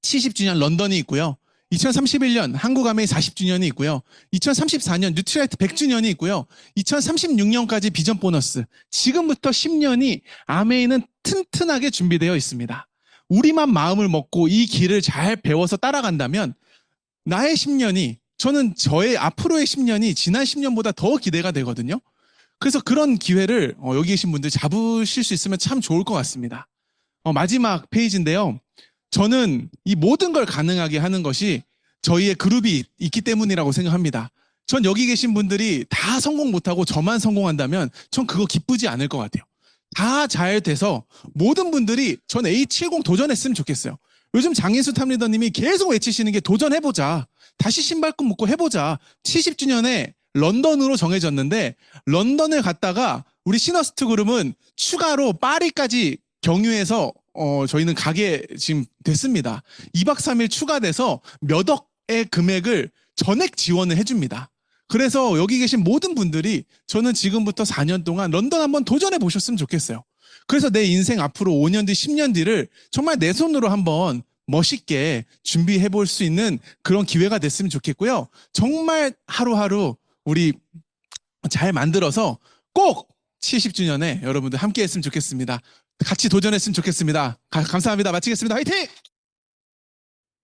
70주년 런던이 있고요. 2031년 한국 아메이 40주년이 있고요. 2034년 뉴트라이트 100주년이 있고요. 2036년까지 비전 보너스. 지금부터 10년이 아메이는 튼튼하게 준비되어 있습니다. 우리만 마음을 먹고 이 길을 잘 배워서 따라간다면 나의 10년이 저는 저의 앞으로의 10년이 지난 10년보다 더 기대가 되거든요. 그래서 그런 기회를 여기 계신 분들 잡으실 수 있으면 참 좋을 것 같습니다. 마지막 페이지인데요. 저는 이 모든 걸 가능하게 하는 것이 저희의 그룹이 있기 때문이라고 생각합니다. 전 여기 계신 분들이 다 성공 못하고 저만 성공한다면 전 그거 기쁘지 않을 것 같아요. 다 잘 돼서 모든 분들이 전 A70 도전했으면 좋겠어요. 요즘 장인수 탑리더님이 계속 외치시는 게 도전해보자. 다시 신발끈 묶고 해보자. 70주년에 런던으로 정해졌는데 런던을 갔다가 우리 시너스트 그룹은 추가로 파리까지 경유해서 저희는 가게 지금 됐습니다. 2박 3일 추가돼서 몇 억의 금액을 전액 지원을 해줍니다. 그래서 여기 계신 모든 분들이 저는 지금부터 4년 동안 런던 한번 도전해 보셨으면 좋겠어요. 그래서 내 인생 앞으로 5년 뒤, 10년 뒤를 정말 내 손으로 한번 멋있게 준비해 볼 수 있는 그런 기회가 됐으면 좋겠고요. 정말 하루하루 우리 잘 만들어서 꼭 70주년에 여러분들 함께 했으면 좋겠습니다. 같이 도전했으면 좋겠습니다. 감사합니다. 마치겠습니다. 화이팅!